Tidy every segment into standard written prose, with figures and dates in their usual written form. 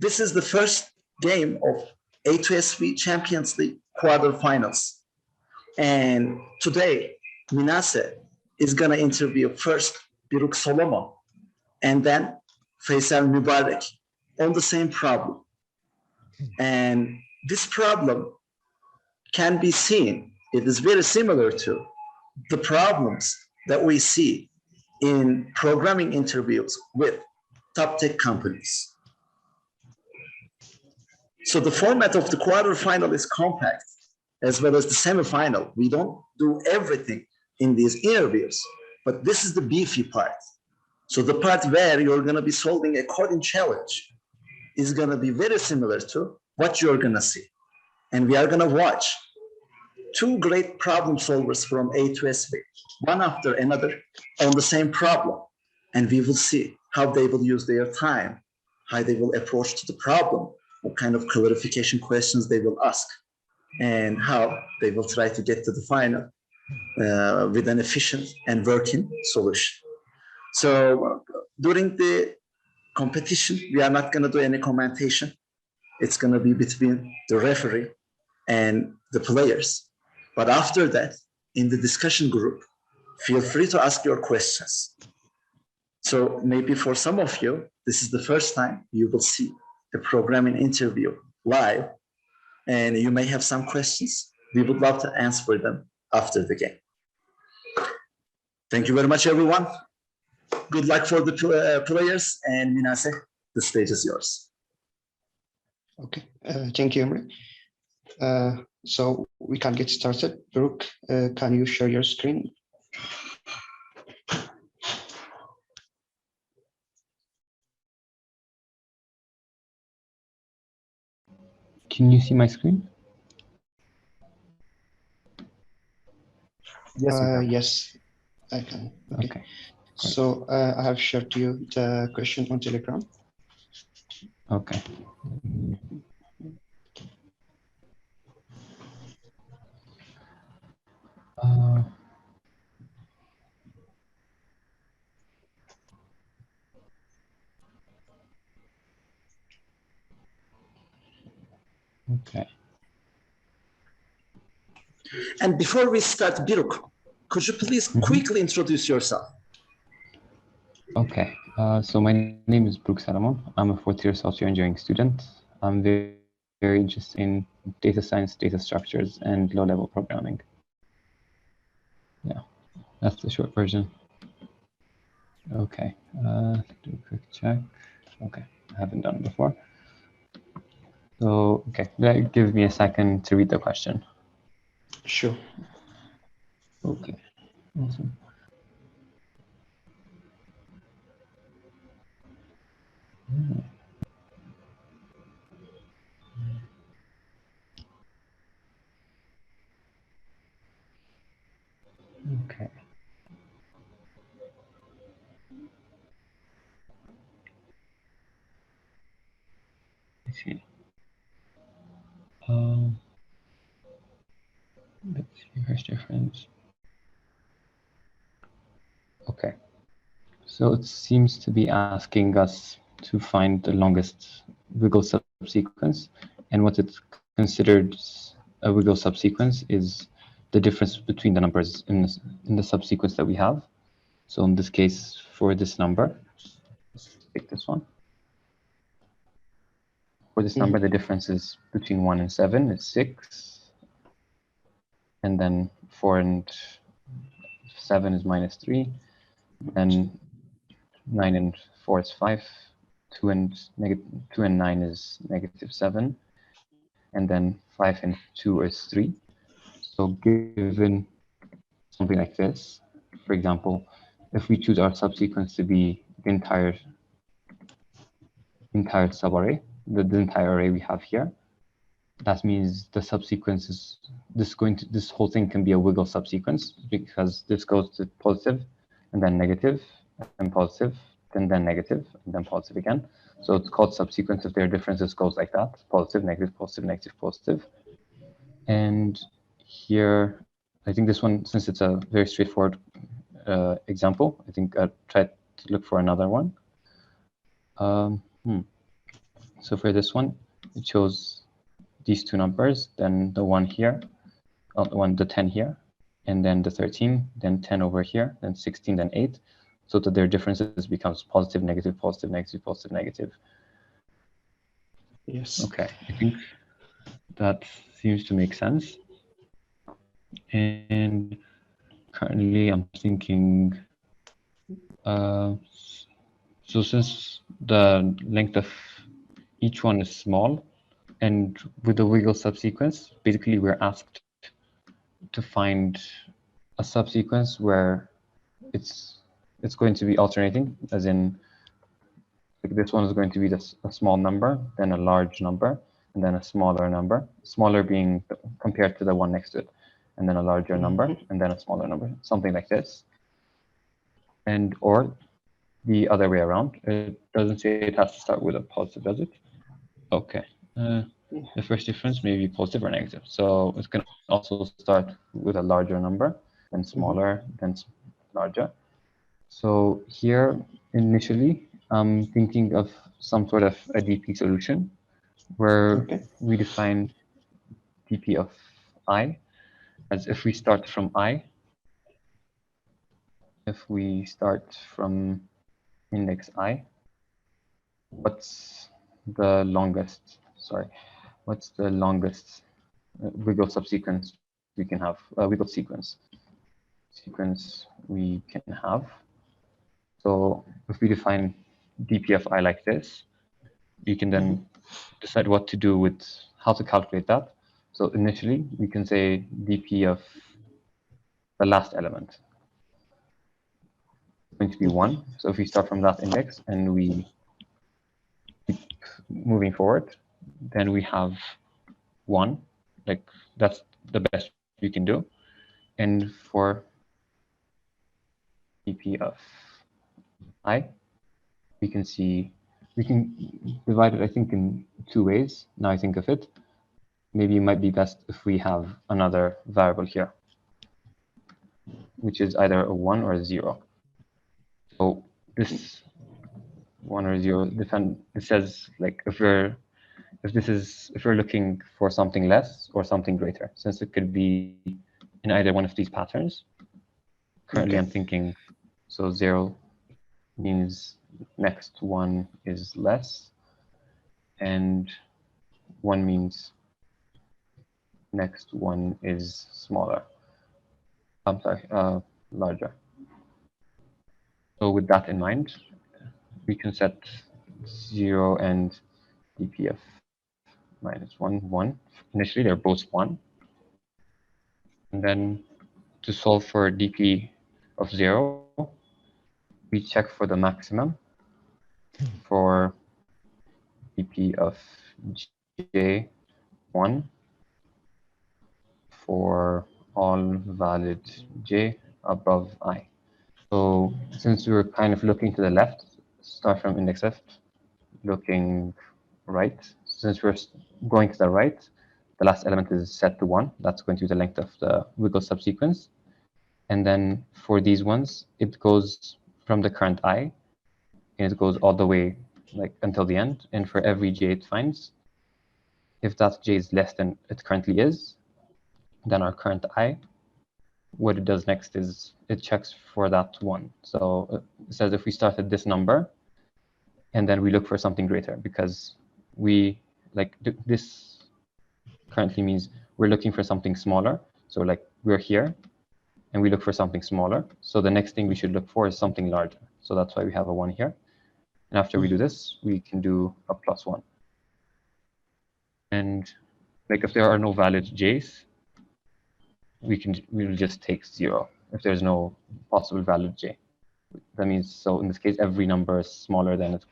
this is the first game of A2SV Champions League quarterfinals. And today, Minase is going to interview first Biruk Solomon and then Feysel Mubarek on the same problem. And this problem can be seen, it is very similar to the problems that we see in programming interviews with top tech companies. So the format of the quarterfinal is compact, as well as the semifinal. We don't do everything in these interviews, but this is the beefy part. So the part where you're going to be solving a coding challenge is going to be very similar to what you're going to see. And we are going to watch two great problem solvers from A2SV, one after another on the same problem. And we will see how they will use their time, how they will approach to the problem, what kind of clarification questions they will ask, and how they will try to get to the final with an efficient and working solution. So during the competition, we are not going to do any commentation. It's going to be between the referee and the players. But after that, in the discussion group, feel free to ask your questions. So maybe for some of you, this is the first time you will see a programming interview live, and you may have some questions. We would love to answer them after the game. Thank you very much, everyone. Good luck for the players, and Minase, the stage is yours. Okay, thank you, Emre. So we can get started. Biruk, can you share your screen? Can you see my screen? Yes, I can. Okay. So I have shared to you the question on Telegram. Okay. Okay. And before we start, Biruk, could you please quickly introduce yourself? Okay. So my name is Biruk Salamon. I'm a fourth-year software engineering student. I'm very interested in data science, data structures, and low-level programming. Yeah, that's the short version. Okay. Do a quick check. Okay, I haven't done it before. So, okay, that gives me a second to read the question. Sure. Okay, awesome. Okay. Let's see. Let's see, here's difference. Okay. So it seems to be asking us to find the longest wiggle subsequence, and what it considers a wiggle subsequence is the difference between the numbers in the subsequence that we have. So in this case, for this number, let's take this one. For this number, the difference is between 1 and 7 is 6, and then 4 and 7 is -3, and 9 and 4 is 5, 2 and 9 is -7, and then 5 and 2 is 3. So given something like this, for example, if we choose our subsequence to be the entire subarray, the entire array we have here, that means the subsequence is this whole thing can be a wiggle subsequence, because this goes to positive and then negative and positive and then negative and then positive again. So it's called subsequence if their differences goes like that: positive, negative, positive, negative, positive. And here, I think this one, since it's a very straightforward example, I think I tried to look for another one. So for this one, it shows these two numbers, then the one here, the 10 here, and then the 13, then 10 over here, then 16, then 8, so that their differences becomes positive, negative, positive, negative, positive, negative. Yes. Okay, I think that seems to make sense. And currently I'm thinking, so since the length of each one is small, and with the wiggle subsequence, basically we're asked to find a subsequence where it's going to be alternating, as in like this one is going to be a small number, then a large number, and then a smaller number, smaller being compared to the one next to it, and then a larger number, and then a smaller number, something like this. And or the other way around. It doesn't say it has to start with a positive, does it? Okay. The first difference may be positive or negative. So it can also start with a larger number, then smaller, then larger. So here, initially, I'm thinking of some sort of a DP solution where we define DP of I as if we start from I, if we start from index I, what's the longest, what's the longest wiggle subsequence we can have, wiggle sequence we can have. So if we define DP of I like this, you can then decide what to do with how to calculate that. So initially, we can say DP of the last element is going to be 1. So if we start from that index and we keep moving forward, then we have 1. Like that's the best we can do. And for DP of I, we can divide it, I think, in 2 ways. Now I think of it. Maybe it might be best if we have another variable here, which is either a 1 or a 0. So this 1 or 0 it says like if we're looking for something less or something greater, since it could be in either one of these patterns. Currently I'm thinking, so 0 means next one is less, and 1 means next one is smaller. I'm sorry, larger. So with that in mind, we can set 0 and DP of -1, 1. Initially, they're both 1. And then to solve for DP of 0, we check for the maximum for DP of J1 for all valid J above I. So since we're kind of looking to the left, start from index left, looking right. Since we're going to the right, the last element is set to 1. That's going to be the length of the wiggle subsequence. And then for these ones, it goes from the current I, and it goes all the way like until the end. And for every J it finds, if that J is less than it currently is, then our current I, what it does next is it checks for that 1. So it says if we start at this number, and then we look for something greater, because we this currently means we're looking for something smaller. So like we're here and we look for something smaller. So the next thing we should look for is something larger. So that's why we have a 1 here. And after we do this, we can do a +1. And like if there are no valid J's, we'll just take 0 if there's no possible valid J. That means, so in this case, every number is smaller than it,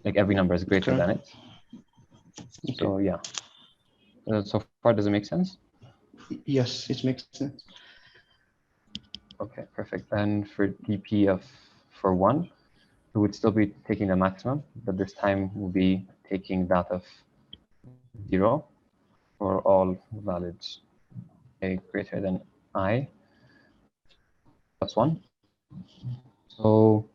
like every number is greater than it. So yeah. So far, does it make sense? Yes, it makes sense. Okay, perfect. And for DP for 1, we would still be taking the maximum, but this time we'll be taking that of 0 for all valid A greater than I +1. So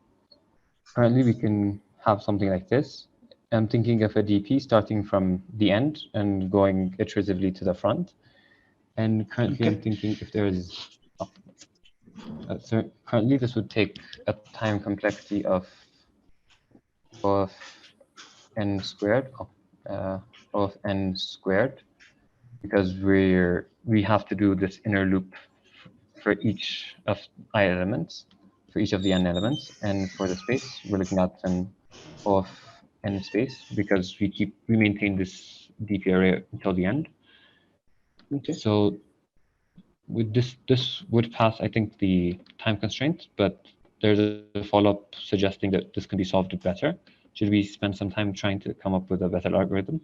currently we can have something like this. I'm thinking of a DP starting from the end and going iteratively to the front. And currently I'm thinking if there is, so currently this would take a time complexity of n squared, of n squared, because we have to do this inner loop for each of I elements, for each of the n elements, and for the space we're looking at an of n space because we maintain this DP array until the end. Okay. So with this would pass, I think, the time constraint, but there's a follow-up suggesting that this can be solved better. Should we spend some time trying to come up with a better algorithm?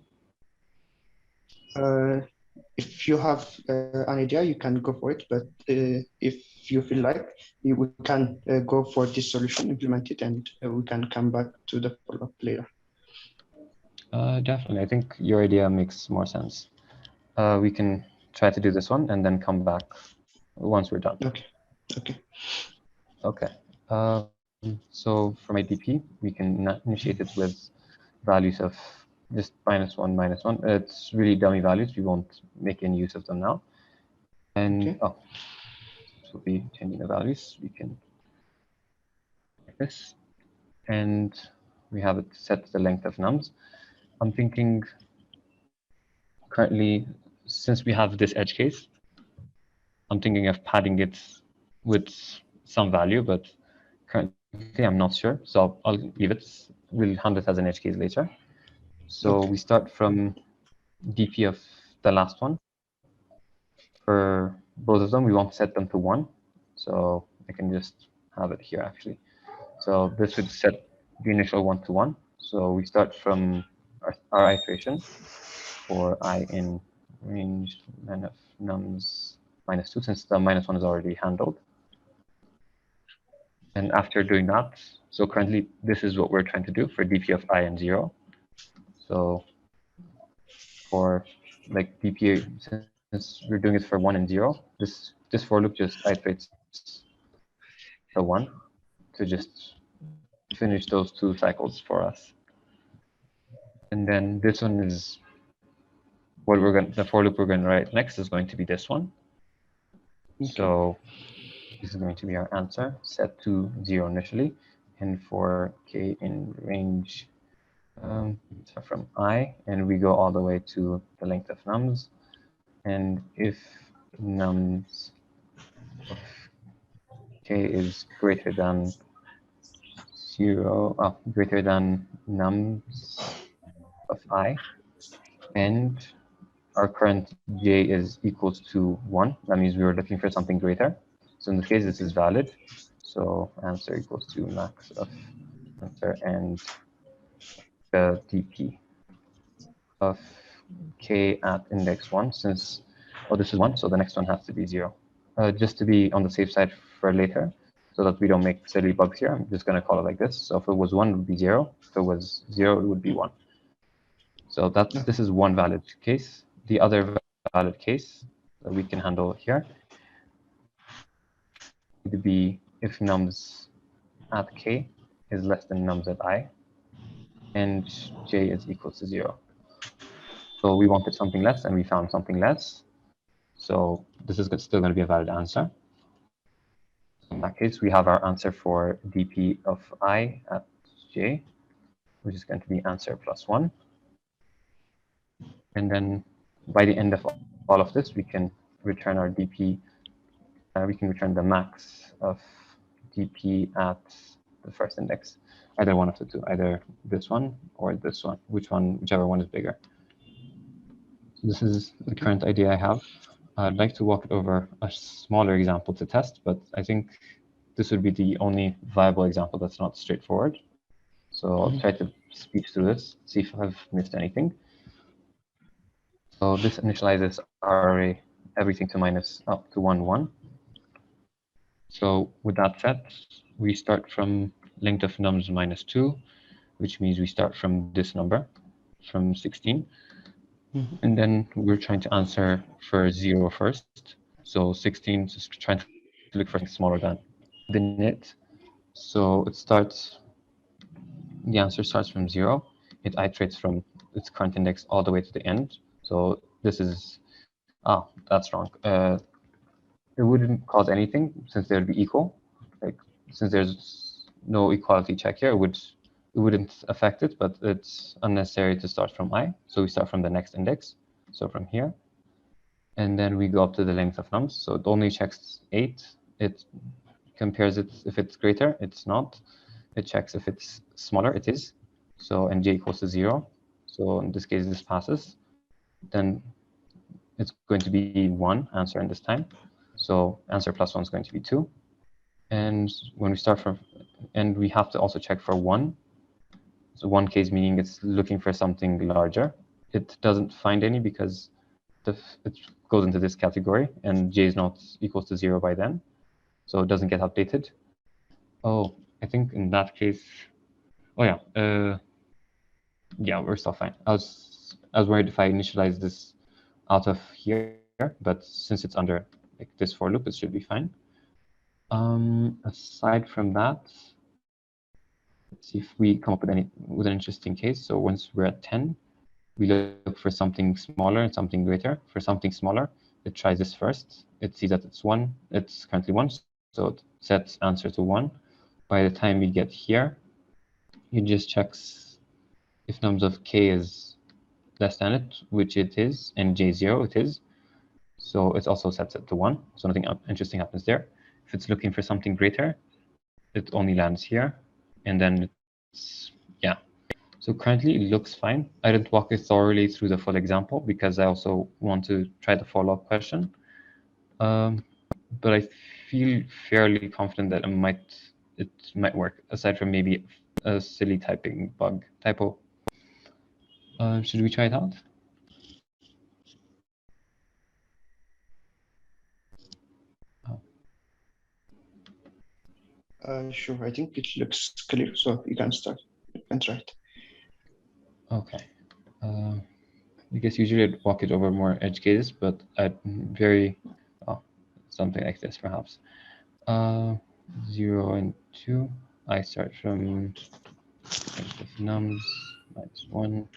If you have an idea, you can go for it. But if you feel like we can go for this solution, implement it, and we can come back to the follow-up later. Definitely. I think your idea makes more sense. We can try to do this one and then come back once we're done. Okay. Okay. Okay. So for my DP, we can initiate it with values of just -1, -1. It's really dummy values. We won't make any use of them now. And Okay. this will be changing the values. We can like this, and we have it set to the length of nums. I'm thinking currently, since we have this edge case, I'm thinking of padding it with some value, but currently I'm not sure. So I'll leave it. We'll handle it as an edge case later. So we start from DP of the last one. For both of them, we want to set them to 1. So I can just have it here, actually. So this would set the initial 1 to 1. So we start from our iteration for I in range n of nums -2, since the -1 is already handled. And after doing that, so currently this is what we're trying to do for DP of I and 0. So for like DP, since we're doing it for 1 and 0, this for loop just iterates the 1 to just finish those 2 cycles for us. And then this one is what the for loop we're going to write next is going to be this one. Okay. So this is going to be our answer, set to 0 initially, and for k in range so from I, and we go all the way to the length of nums. And if nums of k is greater than 0, greater than nums of I, and our current j is equals to 1, that means we were looking for something greater. So in this case, this is valid. So answer equals to max of answer and the DP of k at index 1, since, this is 1, so the next one has to be 0. Just to be on the safe side for later, so that we don't make silly bugs here, I'm just going to call it like this. So if it was 1, it would be 0. If it was 0, it would be 1. So this is one valid case. The other valid case that we can handle here would be if nums at k is less than nums at I, and j is equal to 0. So we wanted something less, and we found something less. So this is still going to be a valid answer. In that case, we have our answer for dp of I at j, which is going to be answer plus 1. And then by the end of all of this, we can return our dp. We can return the max of dp at the first index, either one of the two, either this one or this one, whichever one is bigger. So this is the current idea I have. I'd like to walk it over a smaller example to test, but I think this would be the only viable example that's not straightforward. So I'll try to speed through this, see if I've missed anything. So this initializes our array everything to minus up to 1, 1. So with that set, we start from length of nums -2, which means we start from this number, from 16. And then we're trying to answer for 0 first. So 16 is trying to look for something smaller than it. So the answer starts from 0. it iterates from its current index all the way to the end. So this is, that's wrong. It wouldn't cause anything since they'd be equal. Like since there's no equality check here, it wouldn't affect it, but it's unnecessary to start from I. So we start from the next index. So from here, and then we go up to the length of nums. So it only checks 8. It compares it if it's greater, it's not. It checks if it's smaller, it is. So and j equals to 0. So in this case, this passes. Then it's going to be 1 answer in this time. So answer plus 1 is going to be 2. And when we start from, and we have to also check for 1. So 1 case meaning it's looking for something larger. It doesn't find any because it goes into this category, and j is not equals to 0 by then. So it doesn't get updated. Oh, I think in that case, oh yeah, yeah, we're still fine. I was worried if I initialize this out of here, but since it's under like this for loop, it should be fine. Aside from that, let's see if we come up with an interesting case. So once we're at 10, we look for something smaller and something greater. For something smaller, it tries this first. It sees that it's 1. It's currently 1, so it sets answer to 1. By the time we get here, it just checks if nums of k is less than it, which it is, and j0 it is. So it also sets it to 1. So nothing interesting happens there. If it's looking for something greater, it only lands here. And then it's, yeah. So currently it looks fine. I didn't walk it thoroughly through the full example because I also want to try the follow-up question. But I feel fairly confident that it might work, aside from maybe a silly typing bug, typo. Should we try it out? Sure, I think it looks clear, so you can start. You can try it. Okay. I guess usually I'd walk it over more edge cases, but something like this perhaps. 0 and 2. I start from nums minus 1.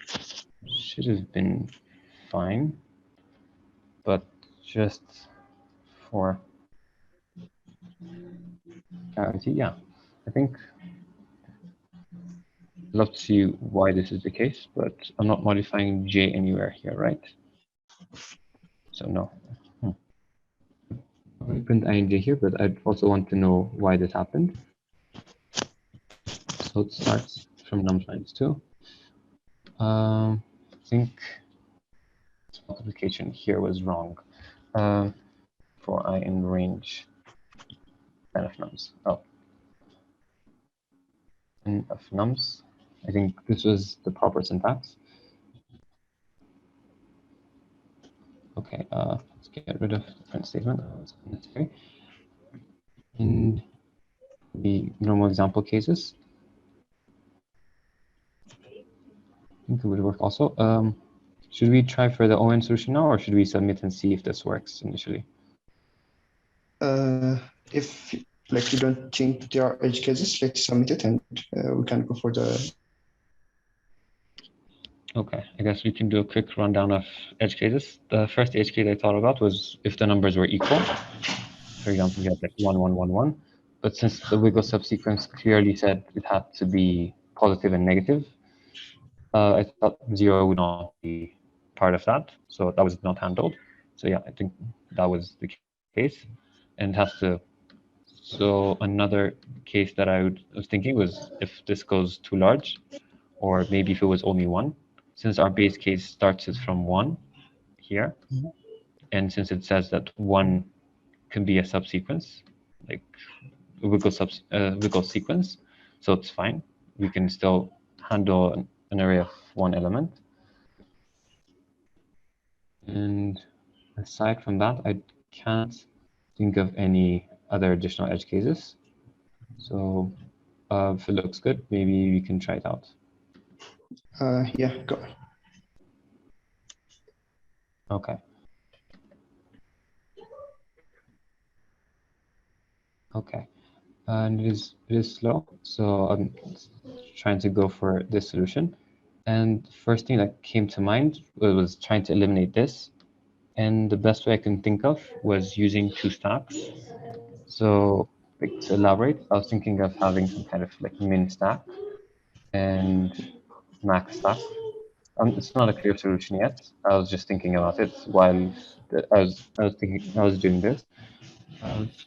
Should have been fine, but just for clarity, yeah, I think I'd love to see why this is the case, but I'm not modifying j anywhere here, right? So no. I print ing here, but I'd also want to know why this happened. So it starts from nums minus 2. I think this multiplication here was wrong. For I in range n of nums. Oh, n of nums. I think this was the proper syntax. Okay, let's get rid of the print statement. That's unnecessary. In the normal example cases, I think it would work also. Should we try for the ON solution now, or should we submit and see if this works initially? If like you don't think there are edge cases, let's submit it and we can go for the. Okay, I guess we can do a quick rundown of edge cases. The first edge case I thought about was if the numbers were equal. For example, we had like 1, 1, 1, 1. But since the wiggle subsequence clearly said it had to be positive and negative, I thought 0 would not be part of that. So that was not handled. So yeah, I think that was the case. And it has to. So another case that I was thinking was if this goes too large, or maybe if it was only 1. Since our base case starts it from 1 here, and since it says that 1 can be a subsequence, like a wiggle sequence, so it's fine. We can still handle an array of 1 element. And aside from that, I can't think of any other additional edge cases. So if it looks good, maybe we can try it out. Yeah, go. Okay. Okay. And it is slow, so I'm trying to go for this solution. And the first thing that came to mind was trying to eliminate this. And the best way I can think of was using two stacks. So like, to elaborate, I was thinking of having some kind of like min stack and max stack. It's not a clear solution yet. I was just thinking about it while I was doing this.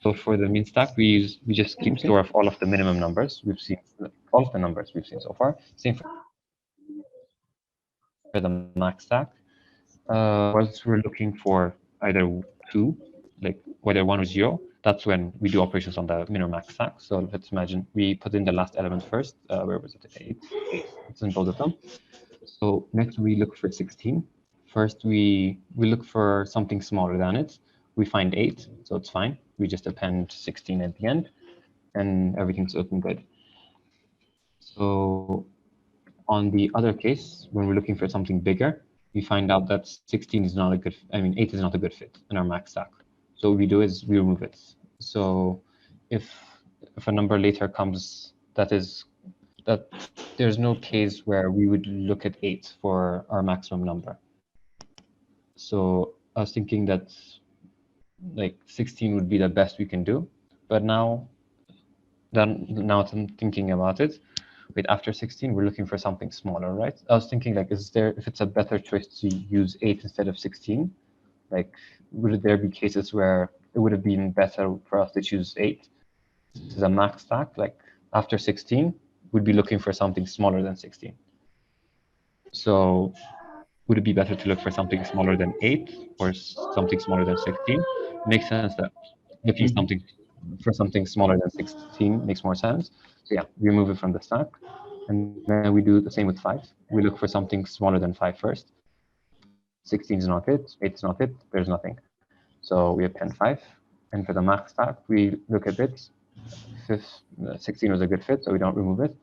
So for the min stack, we just keep Okay. store of all of the minimum numbers we've seen, all of the numbers we've seen so far. Same for the max stack. Once we're looking for either 2, like whether 1 or 0, that's when we do operations on the min or max stack. So let's imagine we put in the last element first. Where was it? 8. It's in both of them. So next we look for 16. First we look for something smaller than it. We find 8, so it's fine. We just append 16 at the end, and everything's looking good. So on the other case, when we're looking for something bigger, we find out that 16 is not a good, 8 is not a good fit in our max stack. So what we do is we remove it. So if a number later comes that there's no case where we would look at 8 for our maximum number. So I was thinking that like 16 would be the best we can do, but now that I'm thinking about it, wait, after 16, we're looking for something smaller, right? I was thinking like, if it's a better choice to use 8 instead of 16, like, would there be cases where it would have been better for us to choose 8 to the max stack? Like after 16, we'd be looking for something smaller than 16. So would it be better to look for something smaller than 8 or something smaller than 16? Makes sense that looking for something smaller than 16 makes more sense. So yeah, we remove it from the stack. And then we do the same with 5. We look for something smaller than 5 first. 16 is not it, 8 is not it, there's nothing. So we append 5. And for the max stack, we look at it. 16 was a good fit, so we don't remove it.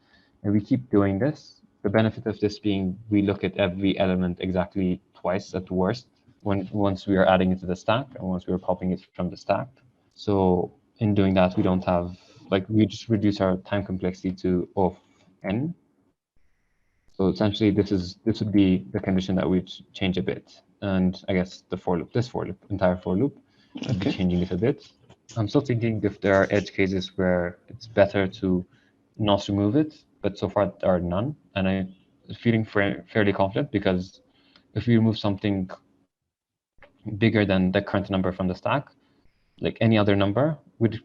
And we keep doing this. The benefit of this being we look at every element exactly twice at the worst, once we are adding it to the stack and once we are copying it from the stack. So in doing that, we don't have, like, we just reduce our time complexity to of n. So essentially, this would be the condition that we'd change a bit. And I guess the for loop, entire for loop, would be changing it a bit. I'm still thinking if there are edge cases where it's better to not remove it, but so far there are none. And I'm feeling fairly confident because if we remove something bigger than the current number from the stack, like any other number, we'd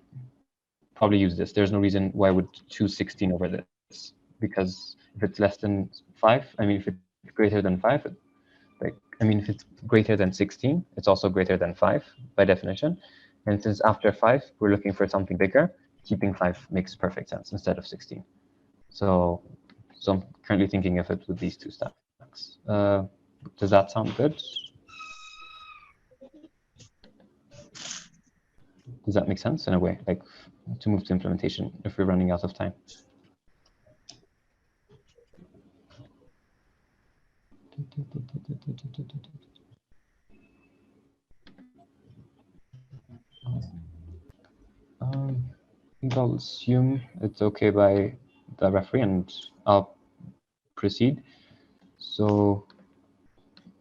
probably use this. There's no reason why I would choose 16 over this, because if it's less than 5, if it's greater than 5, if it's greater than 16, it's also greater than 5 by definition. And since after 5, we're looking for something bigger, keeping 5 makes perfect sense instead of 16. So I'm currently thinking of it with these two stacks. Does that sound good? Does that make sense in a way, like to move to implementation if we're running out of time? I think I'll assume it's okay by the referee and I'll proceed. So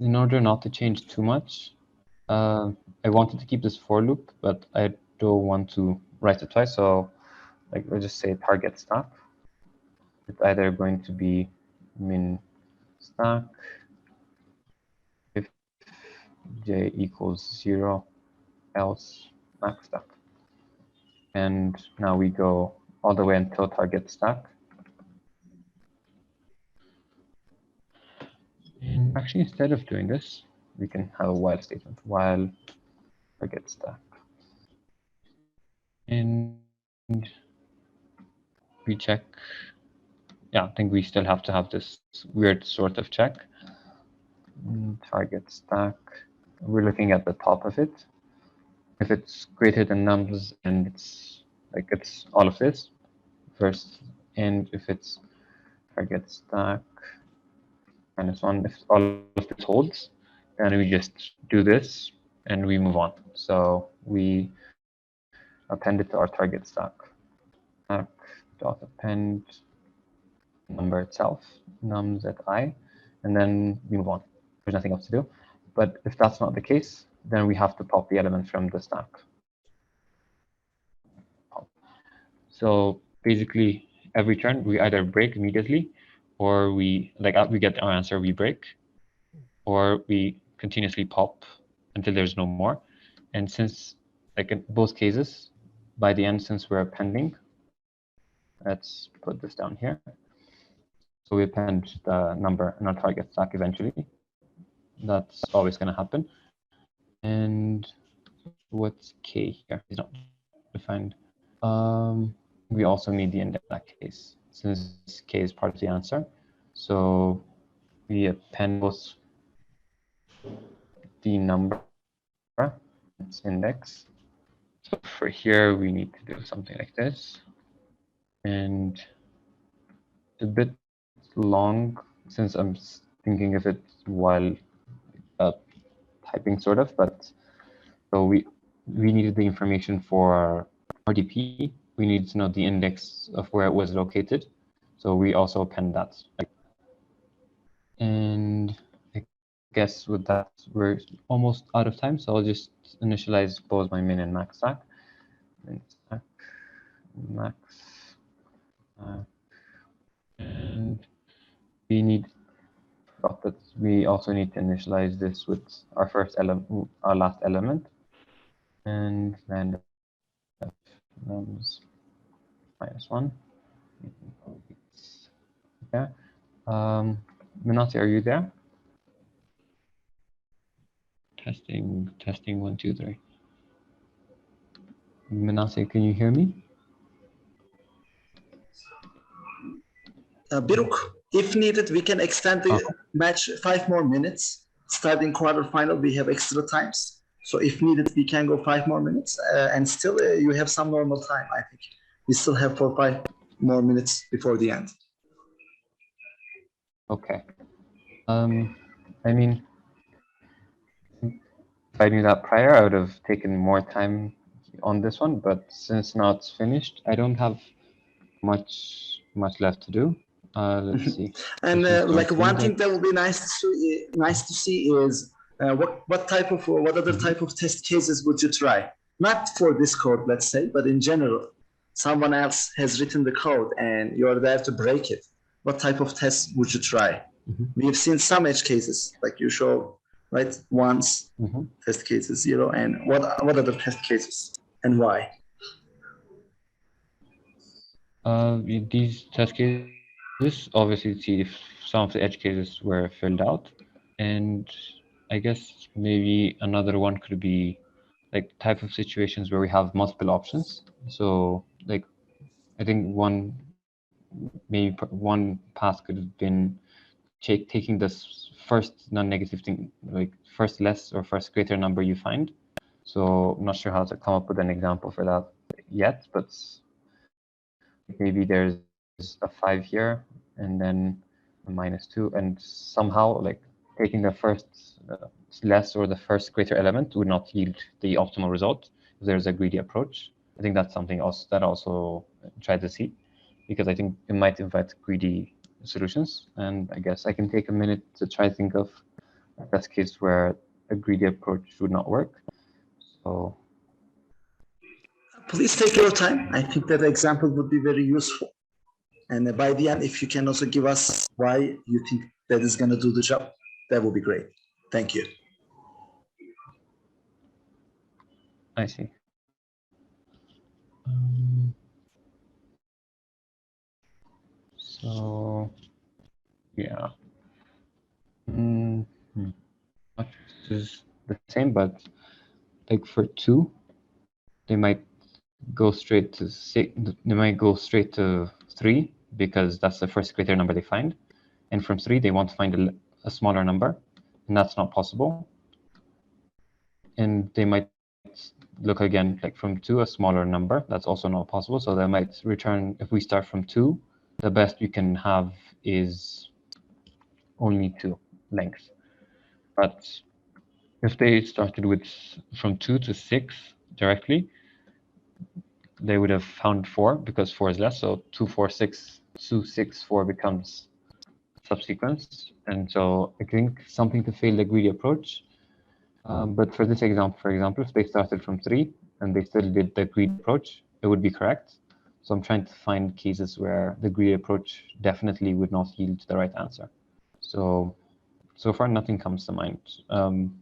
in order not to change too much, I wanted to keep this for loop, but I don't want to write it twice. So like, let's just say target stack. It's either going to be min stack if j equals 0, else max stack. And now we go all the way until target stack. And actually, instead of doing this, we can have a while statement, while target stack. And we check. Yeah, I think we still have to have this weird sort of check. Target stack. We're looking at the top of it. If it's greater than nums, and it's all of this first. And if it's target stack -1, if all of this holds, then we just do this and we move on. So we append it to our target stack. Stack dot append number itself, nums at I. and then we move on. There's nothing else to do. But if that's not the case, then we have to pop the element from the stack. So basically, every turn we either break immediately, or we get our answer, we break, or we continuously pop until there's no more. And since, like in both cases, by the end, since we're appending, let's put this down here. So we append the number in our target stack eventually. That's always going to happen. And what's k here? It's not defined. We also need the index in that case, since k is part of the answer. So we append both the number, its index. So for here, we need to do something like this. And it's a bit long, since I'm thinking of it while typing, sort of. But so we needed the information for RDP. We need to know the index of where it was located. So we also append that. And I guess with that, we're almost out of time. So I'll just initialize both my min and max stack. Min stack, max. And we need, that we also need to initialize this with our first element, our last element. And then -1. Yeah. Minati, are you there? Testing 1, 2, 3. Minati, can you hear me? Biruk, if needed, we can extend the match 5 more minutes. Starting quarterfinal, we have extra times. So if needed, we can go 5 more minutes. And still, you have some normal time, I think. We still have 4 or 5 more minutes before the end. Okay. I mean, if I knew that prior, I would have taken more time on this one. But since now it's finished, I don't have much left to do. Let's see. And like one thing that would be nice to see is what other type of test cases would you try? Not for this code, let's say, but in general, someone else has written the code and you're there to break it. What type of tests would you try? We have seen some edge cases, like you show, right? Once test cases 0, and what other test cases and why? These test cases, obviously, see if some of the edge cases were filled out, and I guess maybe another one could be like type of situations where we have multiple options. So like, I think one path could have been taking this first non-negative thing, like first less or first greater number you find. So I'm not sure how to come up with an example for that yet, but maybe there's a 5 here and then a -2, and somehow like taking the first less or the first greater element would not yield the optimal result if there's a greedy approach. I think that's something else that I also try to see, because I think it might invite greedy solutions. And I guess I can take a minute to try to think of a test case where a greedy approach would not work. So please take your time. I think that example would be very useful. And by the end, if you can also give us why you think that is going to do the job, that would be great. Thank you. I see. So yeah, this is the same, but like for 2, they might go straight to 6. They might go straight to 3 because that's the first greater number they find, and from 3 they want to find a smaller number, and that's not possible. And they might look again, like from 2, a smaller number, that's also not possible. So they might return, if we start from 2, the best we can have is only 2 length. But if they started with from 2 to 6 directly, they would have found 4 because 4 is less. So 2, 4, 6, 2, 6, 4 becomes subsequence. And so I think something to fail the greedy approach. But for this example, for example, if they started from 3 and they still did the greedy approach, it would be correct. So I'm trying to find cases where the greedy approach definitely would not yield the right answer. So far, nothing comes to mind. I'm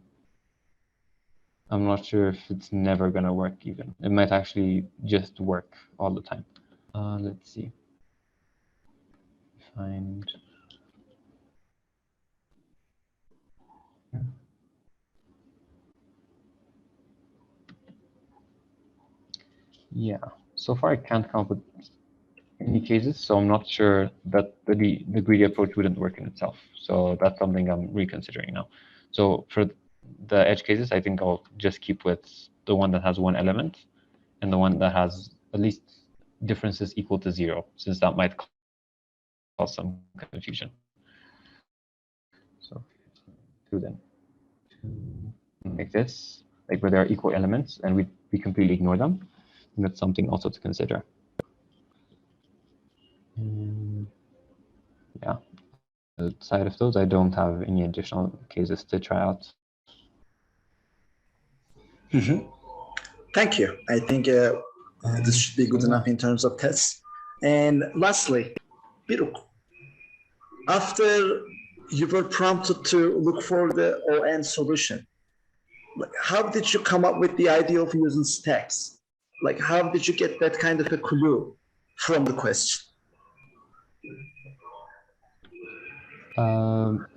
not sure if it's never going to work even. It might actually just work all the time. Let's see. Find. Yeah, so far I can't come up with any cases, so I'm not sure that the greedy approach wouldn't work in itself. So that's something I'm reconsidering now. So for the edge cases, I think I'll just keep with the one that has one element and the one that has at least differences equal to 0, since that might cause some confusion. So do then like this, like where there are equal elements and we completely ignore them. And that's something also to consider. Yeah, outside of those, I don't have any additional cases to try out. Thank you. I think this should be good enough in terms of tests. And lastly, Biruk, after you were prompted to look for the ON solution, how did you come up with the idea of using stacks? Like, how did you get that kind of a clue from the question?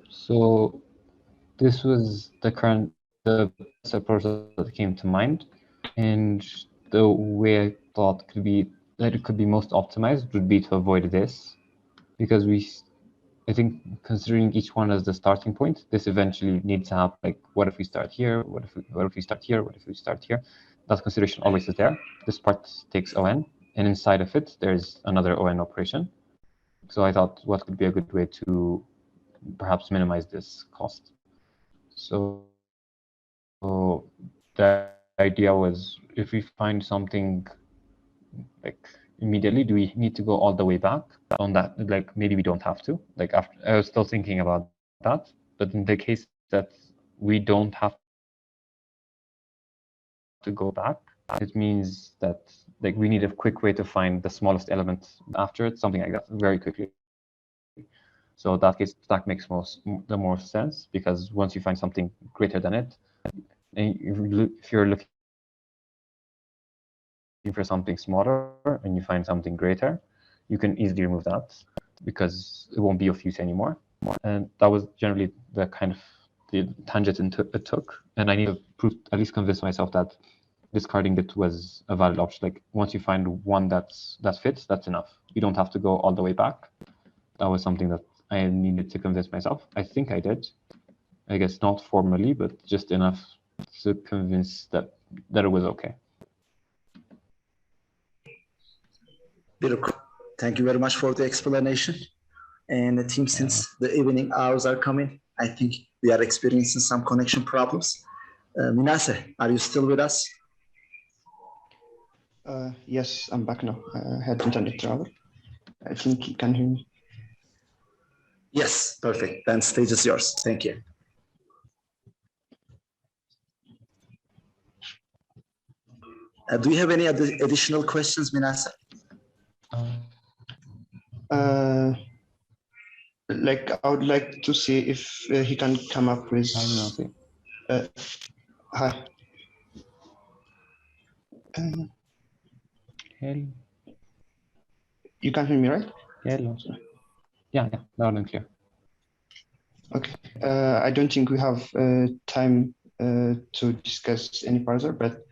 So this was the approach that came to mind, and the way I thought it could be most optimized would be to avoid this, because I think considering each one as the starting point, this eventually needs to happen. Like, what if we start here? What if we start here? What if we start here? That consideration always is there. This part takes ON, and inside of it, there's another ON operation. So I thought, what could be a good way to perhaps minimize this cost? So the idea was, if we find something like immediately, do we need to go all the way back on that? Like, maybe we don't have to. Like, after, I was still thinking about that, but in the case that we don't have to go back, it means that like we need a quick way to find the smallest element after it, something like that, very quickly. So in that case, stack makes the most sense, because once you find something greater than it, and if you're looking for something smaller and you find something greater, you can easily remove that because it won't be of use anymore. And that was generally the kind of the tangent it took. And I need to at least convince myself that discarding it was a valid option. Like, once you find one that fits, that's enough. You don't have to go all the way back. That was something that I needed to convince myself. I think I did. I guess not formally, but just enough to convince that it was okay. Biruk, thank you very much for the explanation. And the team, since the evening hours are coming, I think we are experiencing some connection problems. Minase, are you still with us? Yes, I'm back now. I had internet trouble. I think you can hear me. Yes, perfect. Then stage is yours. Thank you. Do you have any additional questions, Minase? Like, I would like to see if he can come up with. Hi. Hello. You can hear me, right? Hello. Yeah, loud and clear. Okay. I don't think we have time to discuss any further, but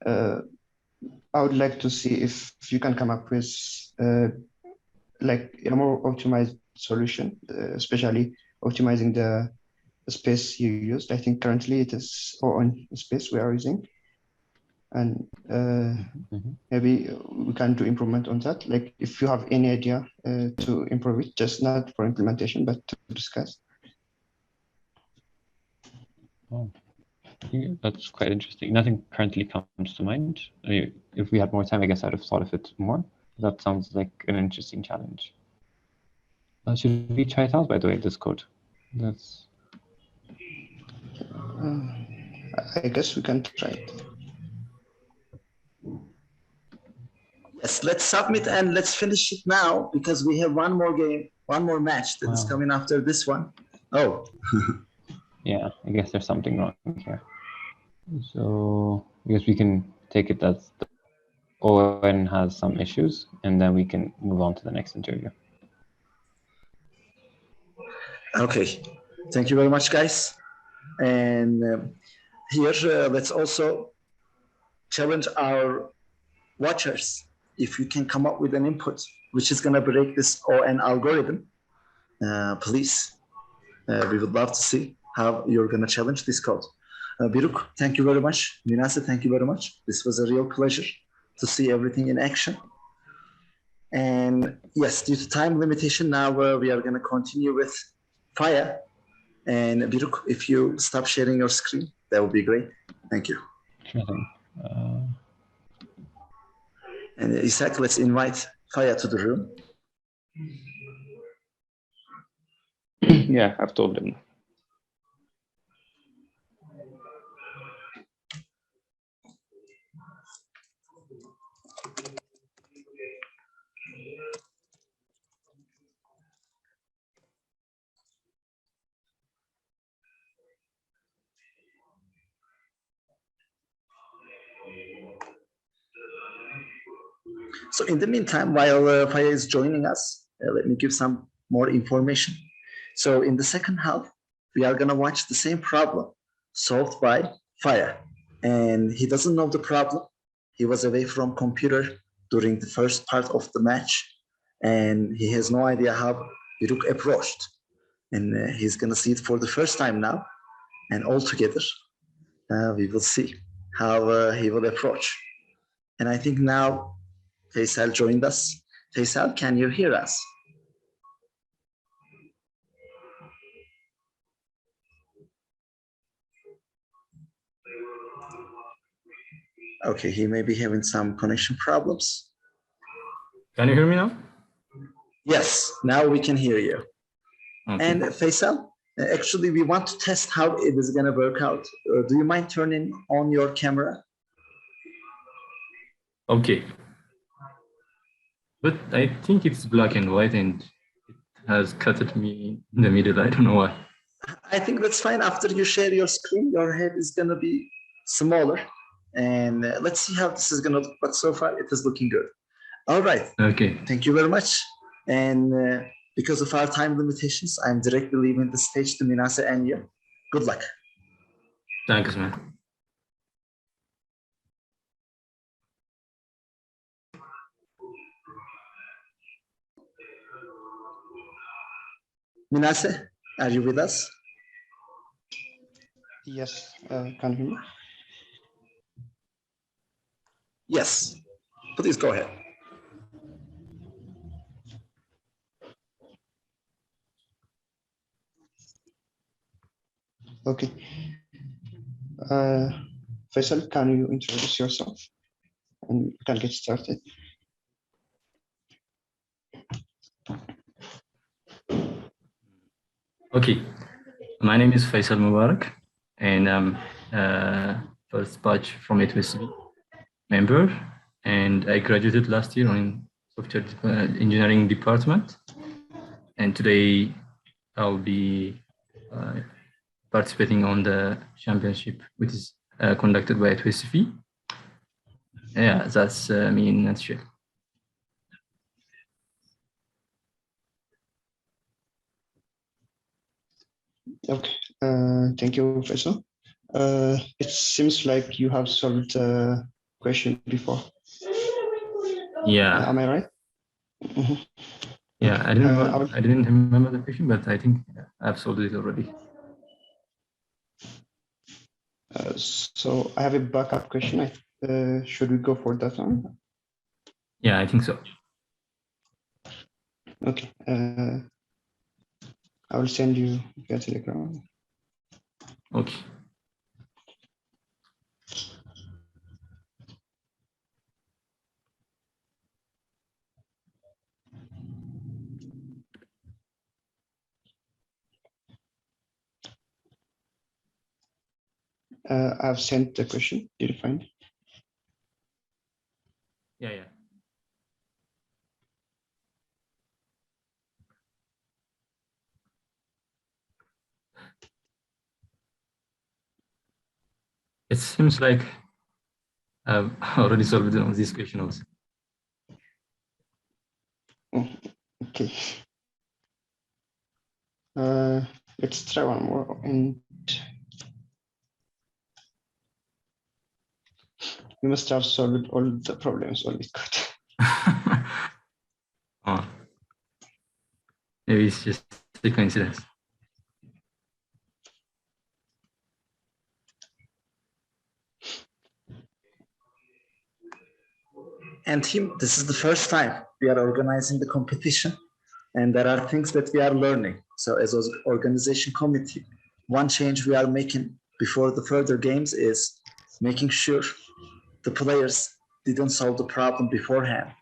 I would like to see if you can come up with like a more optimized solution, especially optimizing the space you used. I think currently it is on space we are using, and maybe we can do improvement on that. Like, if you have any idea to improve it, just not for implementation, but to discuss. Oh, yeah, that's quite interesting. Nothing currently comes to mind. I mean, if we had more time, I guess I'd have thought of it more. That sounds like an interesting challenge. Should we try it out, by the way, this code? That's I guess we can try it. Yes, let's submit and let's finish it now because we have one more game, one more match that is Wow. coming after this one. Oh, yeah. I guess there's something wrong here. So I guess we can take it as the ON has some issues, and then we can move on to the next interview. okay. Thank you very much, guys. And here, let's also challenge our watchers. If you can come up with an input which is going to break this ON algorithm, please, we would love to see how you're going to challenge this code. Biruk, thank you very much. Minase, thank you very much. This was a real pleasure to see everything in action. And yes, due to time limitation, now we are going to continue with Fire. And Biruk, if you stop sharing your screen, that would be great. Thank you. Sure thing. And Isaac, let's invite Fire to the room. Yeah, I've told him. So in the meantime, while Faya is joining us, let me give some more information. So in the second half, we are going to watch the same problem solved by Faya. And he doesn't know the problem. He was away from computer during the first part of the match. And he has no idea how Biruk approached. And he's going to see it for the first time now. And all together, we will see how he will approach. And I think now Feysel joined us. Feysel, can you hear us? Okay, he may be having some connection problems. Can you hear me now? Yes, now we can hear you. Okay. And Feysel, actually, we want to test how it is going to work out. Do you mind turning on your camera? Okay. But I think it's black and white and it has cut me in the middle. I don't know why. I think that's fine. After you share your screen, your head is going to be smaller. And let's see how this is going to look. But so far, it is looking good. All right. Okay. Thank you very much. And because of our time limitations, I'm directly leaving the stage to Minase and you. Good luck. Thanks, man. Minase, are you with us? Yes, can you hear me? Yes. Please go ahead. Okay. Faisal, can you introduce yourself? And we can get started. Okay. My name is Feysel Mubarek, and I'm first batch from A2SV member, and I graduated last year in software engineering department. And today I'll be participating on the championship, which is conducted by A2SV. Yeah, that's me in a nutshell. Okay, thank you, Faisal. It seems like you have solved a question before. Yeah. Am I right? Mm-hmm. Yeah, I didn't remember the question, but I think I've solved it already. So I have a backup question. Should we go for that one? Yeah, I think so. Okay. I will send you via Telegram. Okay. I've sent the question. Did you find it? Yeah. It seems like I've already solved this question also. Oh, okay. Let's try one more, and we must have solved all the problems on this code. Oh, maybe it's just a coincidence. And team, this is the first time we are organizing the competition, and there are things that we are learning. So as an organization committee, one change we are making before the further games is making sure the players didn't solve the problem beforehand.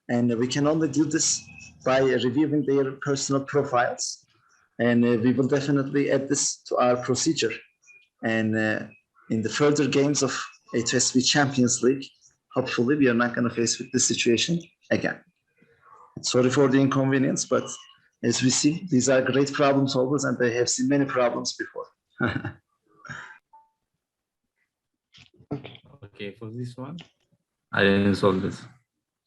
And we can only do this by reviewing their personal profiles. And we will definitely add this to our procedure. And in the further games of A2SV Champions League, hopefully we are not going to face with this situation again. Sorry for the inconvenience, but as we see, these are great problem solvers and they have seen many problems before. Okay, for this one, I didn't solve this.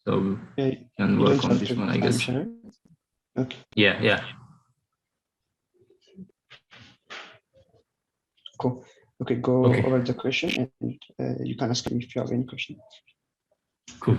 So Yeah, can you work don't on have this to one, I guess. function, right? Okay, Yeah. cool. Okay, go over the question, and you can ask me if you have any question. Cool.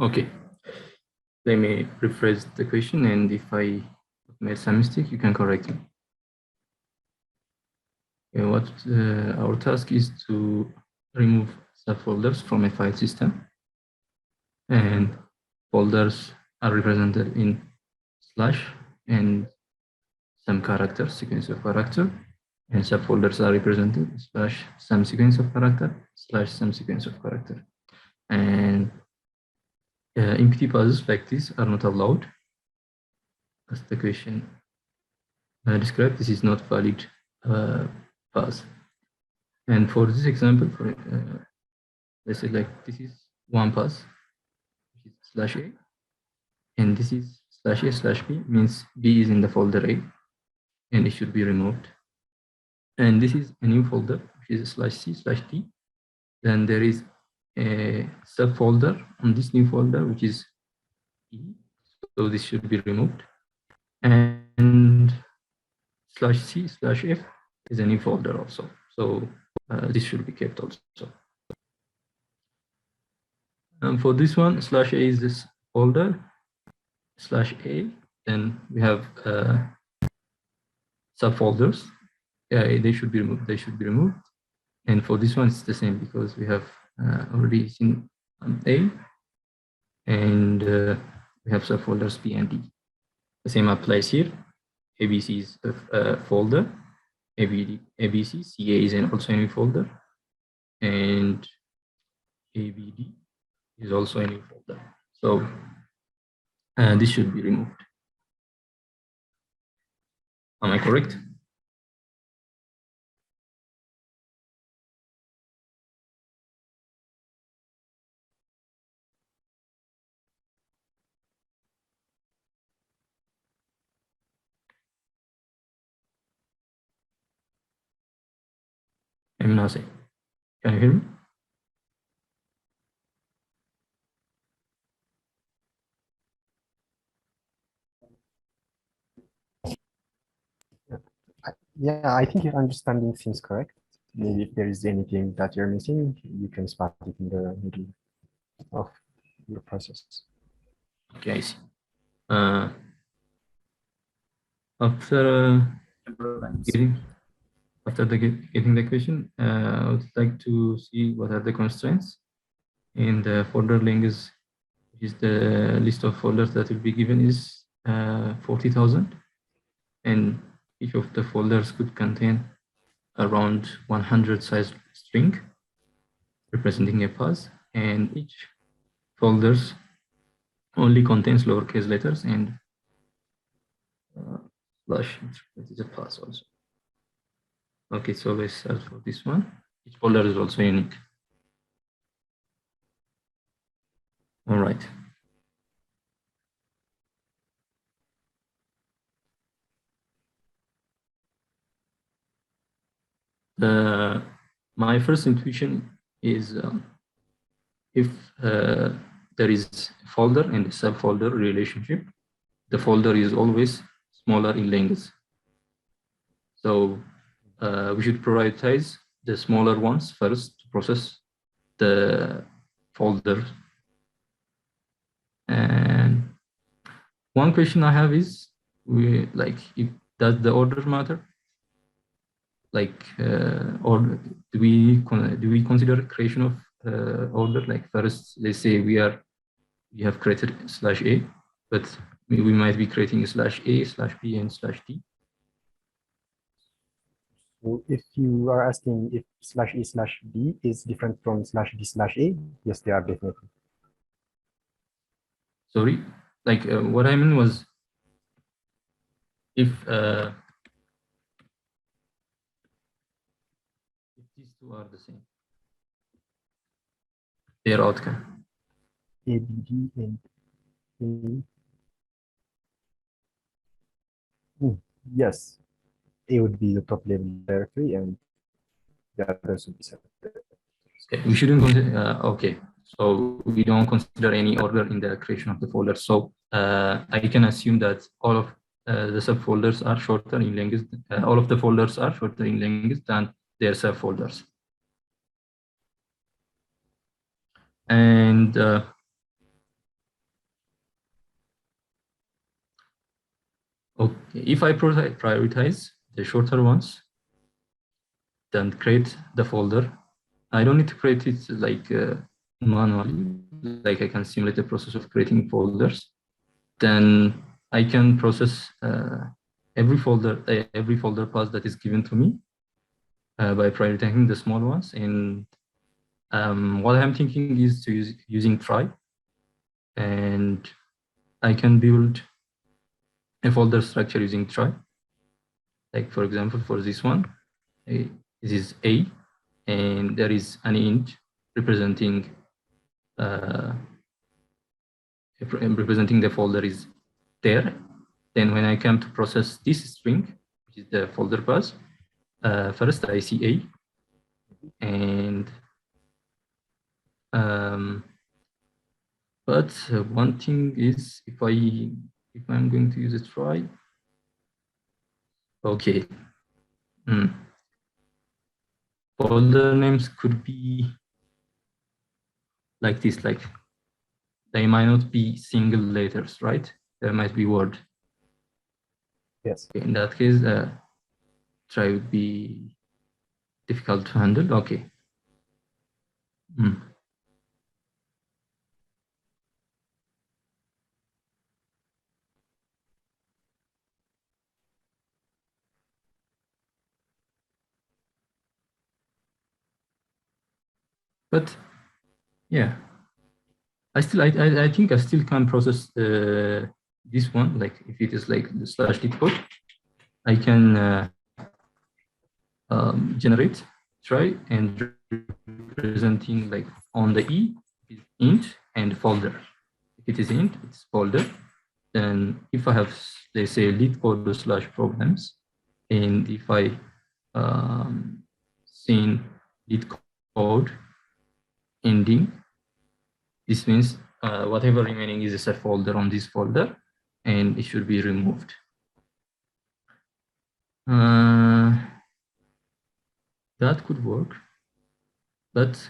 Okay. Let me rephrase the question, and if I made some mistake, you can correct me. What our task is to remove subfolders from a file system, and folders are represented in slash and some character, sequence of character, and subfolders are represented slash some sequence of character slash some sequence of character. And empty paths like this are not allowed. As the question described, this is not valid path. And for this example, for let's say like this is one path, which is /a, and this is /a/b, means b is in the folder A, and it should be removed. And this is a new folder, which is /c/d. Then there is a subfolder on this new folder, which is E. So this should be removed. And /c/f is a new folder also. So this should be kept also. And for this one, /a is this folder, /a. Then we have subfolders. They should be removed. They should be removed. And for this one, it's the same because we have already seen A, and we have subfolders B and D. The same applies here. ABC is a folder, ABC, CA is also a new folder, and ABD is also a new folder. So this should be removed. Am I correct? I'm not saying. Can you hear me? Yeah, I think your understanding seems correct. Maybe if there is anything that you're missing, you can spot it in the middle of your process. Okay, I see. After getting the question, I would like to see what are the constraints in the folder language. Is the list of folders that will be given is 40,000, and each of the folders could contain around 100 size string representing a path, and each folders only contains lowercase letters and slash is a path also. Okay, so let's start for this one. Each folder is also unique. All right. My first intuition is if there is a folder and a subfolder relationship, the folder is always smaller in length. So we should prioritize the smaller ones first to process the folder. And one question I have is, does the order matter? Like, or do we consider creation of order? Like first, let's say we have created /a, but we might be creating /a/b and /d. So if you are asking if /a/b is different from /d/a, yes, they are definitely. Sorry, like what I mean was if these two are the same, their outcome. ABD and A. Yes, A would be the top level directory and the others would be separate. Okay, we shouldn't consider, okay, so we don't consider any order in the creation of the folder. So I can assume that all of the subfolders are shorter in length, all of the folders are shorter in length than their subfolders. And okay, if I prioritize the shorter ones, then create the folder. I don't need to create it like manually, like I can simulate the process of creating folders. Then I can process every folder path that is given to me by prioritizing the small ones. And what I'm thinking is to using try. and I can build a folder structure using try. Like for example, for this one, this is A, and there is an int representing the folder is there. Then when I come to process this string, which is the folder path, first I see A, and but one thing is if I'm going to use a try, okay. Folder names could be like this, like they might not be single letters, right? There might be word. Yes. Okay, in that case, try would be difficult to handle. Okay. But yeah, I think I still can process this one. Like if it is like the slash lit code, I can generate try and representing like on the E is int and folder. If it is int, it's folder. Then if I have, let's say, lit code slash problems, and if I seen lit code ending, this means whatever remaining is a folder on this folder, and it should be removed. That could work, but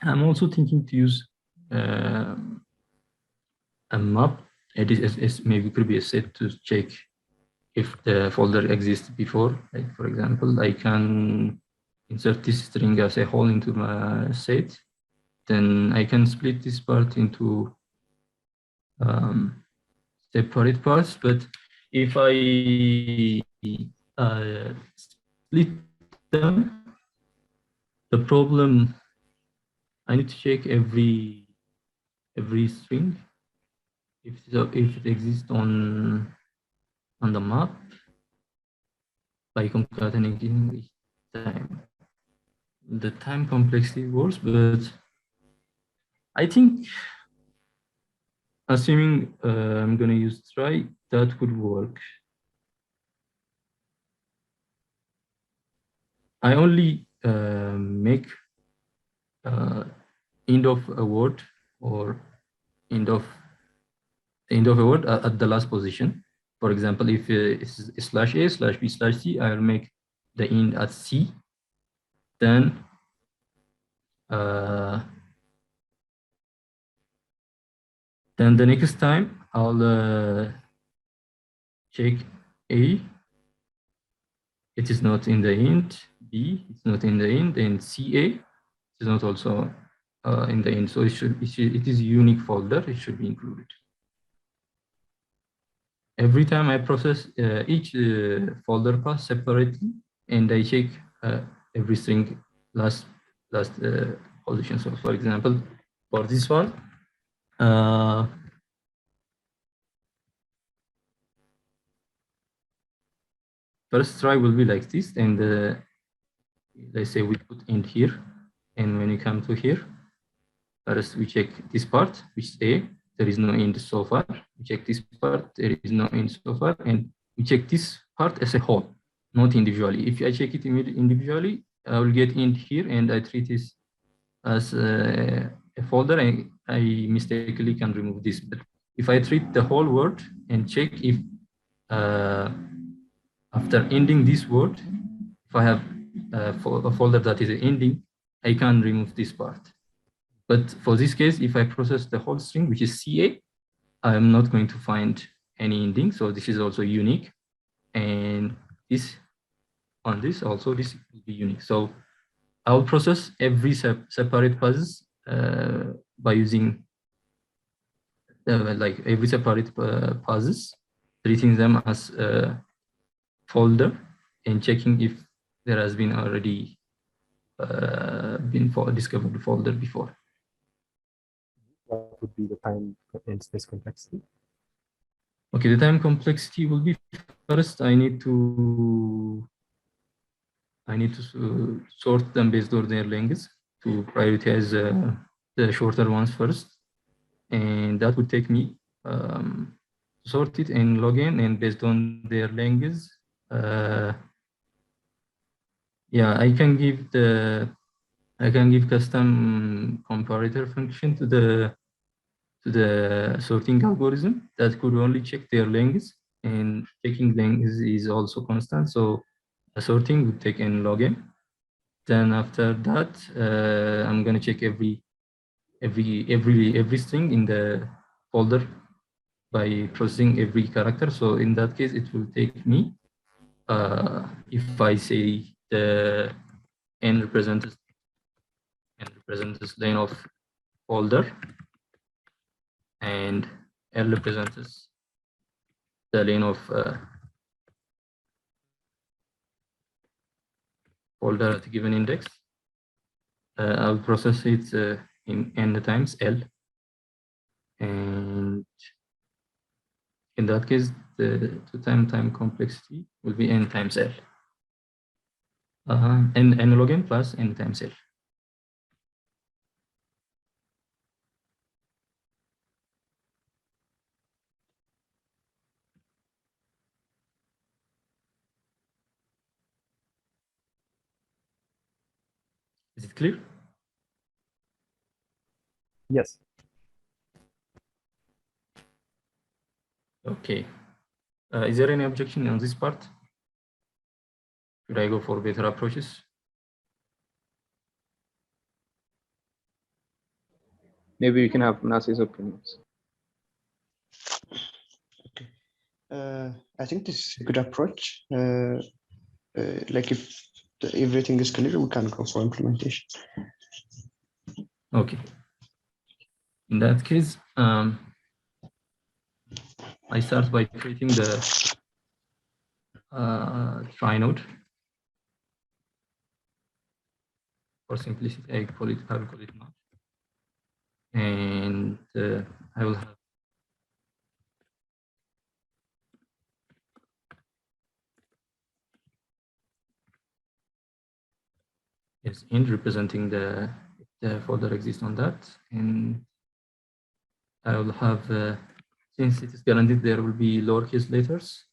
I'm also thinking to use a map. It is maybe could be a set to check if the folder exists before. Like for example, I can insert this string as a whole into my set. Then I can split this part into separate parts. But if I split them, the problem, I need to check every string if it exists on the map by concatenating each time. The time complexity works, but I think assuming I'm going to use try, that could work. I only make end of a word or end of a word at the last position. For example, if it's slash a slash b slash c, I'll make the end at c. Then the next time I'll check a. It is not in the end. B, it's not in the end, and CA is not also in the end. So it is a unique folder. It should be included. Every time I process each folder path separately, and I check every string last position. So for example, for this one, first try will be like this, and let's say we put end here, and when we come to here, first we check this part, which is A. There is no end so far. We check this part. There is no end so far, and we check this part as a whole, not individually. If I check it individually, I will get end here, and I treat this as a folder, and I mistakenly can remove this. But if I treat the whole word and check if after ending this word, if I have a folder that is ending, I can remove this part. But for this case, if I process the whole string, which is CA, I'm not going to find any ending. So this is also unique. And this on this, also this will be unique. So I'll process every separate passes by using like every separate passes, treating them as a folder and checking if there has been already discovered folder before. What would be the time and space complexity? Okay, the time complexity will be, first I need to sort them based on their lengths to prioritize the shorter ones first, and that would take me sort it and log in, and based on their lengths, yeah, I can give custom comparator function to the sorting algorithm that could only check their lengths, and checking lengths is also constant. So the sorting would take n log n. Then after that, I'm gonna check every string in the folder by processing every character. So in that case, it will take me, if I say the n represents lane of folder, and L represents the lane of folder at a given index. I'll process it in n times L, and in that case, the time complexity will be n times L. N log n plus n times L. Is it clear? Yes. Okay. Is there any objection on this part? Should I go for better approaches? Maybe we can have Nasi's opinions. Okay. I think this is a good approach. Like if everything is clear, we can go for implementation. Okay. In that case, I start by creating the try node. For simplicity, I will call it node. And I will have yes int representing the folder exists on that, and I will have since it is guaranteed there will be lowercase letters.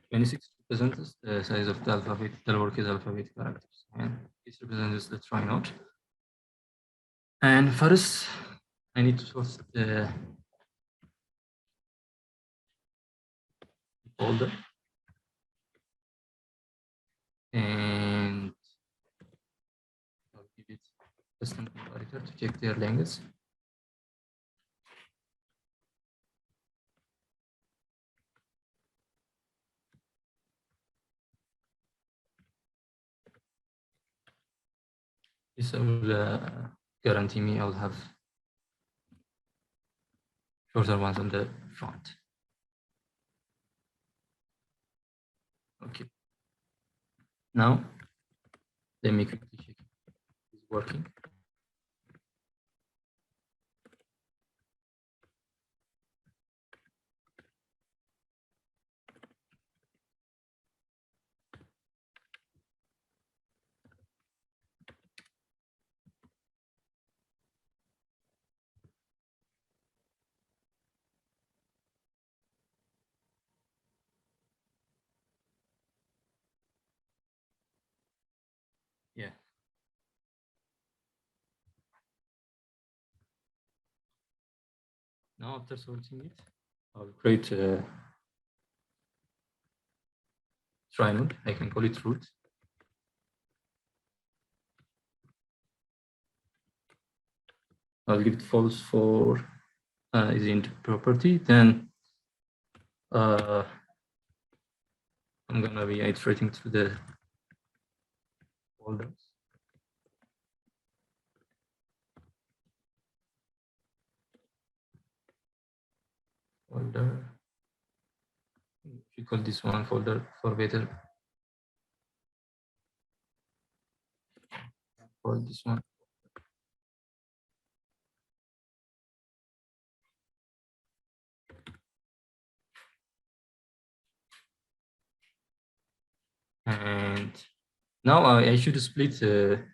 Twenty-six represents the size of the alphabet, the lowercase alphabet characters, and this represents the try node. And first, I need to source the folder, and I'll give it custom comparator to check their lengths. This will guarantee me I'll have shorter ones on the front. Okay. Now, let me quickly check if it's working. Yeah. Now after sorting it, I'll create a trinode. I can call it root. I'll give it false for is int property. Then I'm gonna be iterating through the folders. Folder. If you call this one folder for better. Call this one. And now I should split the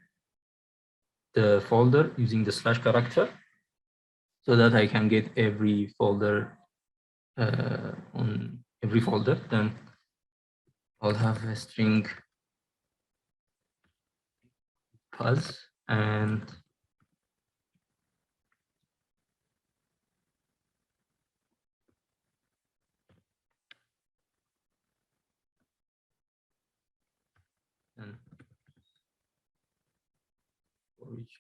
folder using the slash character so that I can get every folder on every folder. Then I'll have a string pass and for each,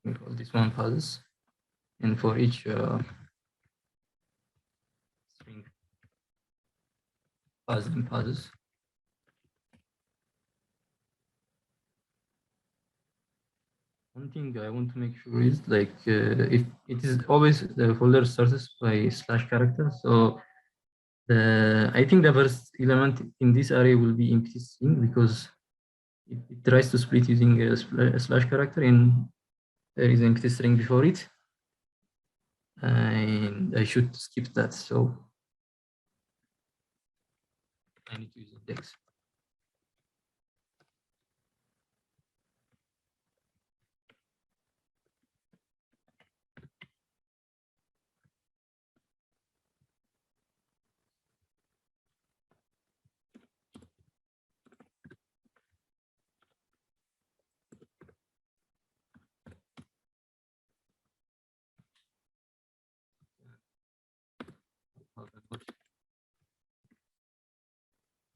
we call this one pass, and for each string pass and passes. One thing I want to make sure is like if it is always the folder starts by slash character, so I think the first element in this array will be empty string because it tries to split using a slash character and there is empty string before it, and I should skip that. So I need to use index.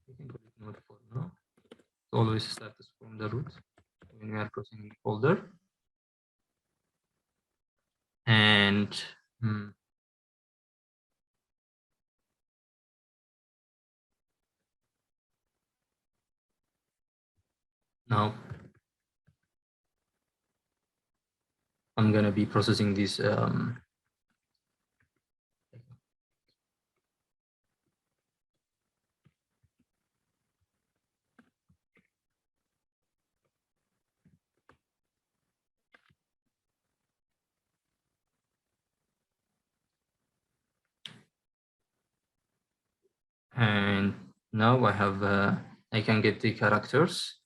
You can put it node for now. Always start from the root when we are processing folder. And now I'm gonna be processing this and now I have I can get the characters.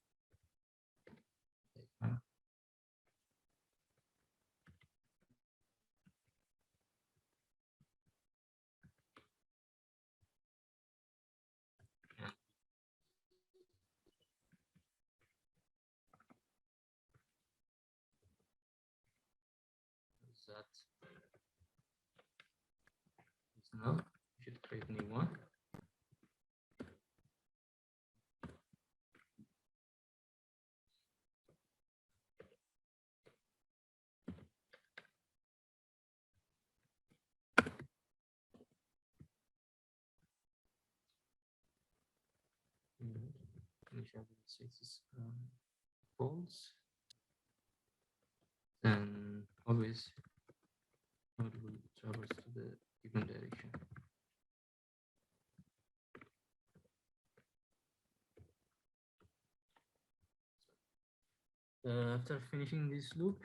That is now should create new one. Initial is false, and always node will traverse to the given direction. After finishing this loop,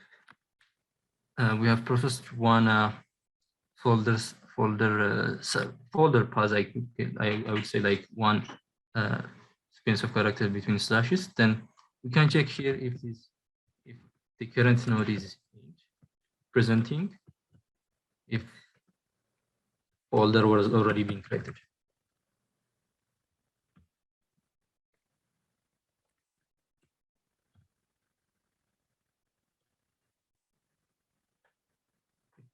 we have processed one folder pass. I would say like one sequence of characters between slashes. Then we can check here if the current node is presenting, if folder was already being created.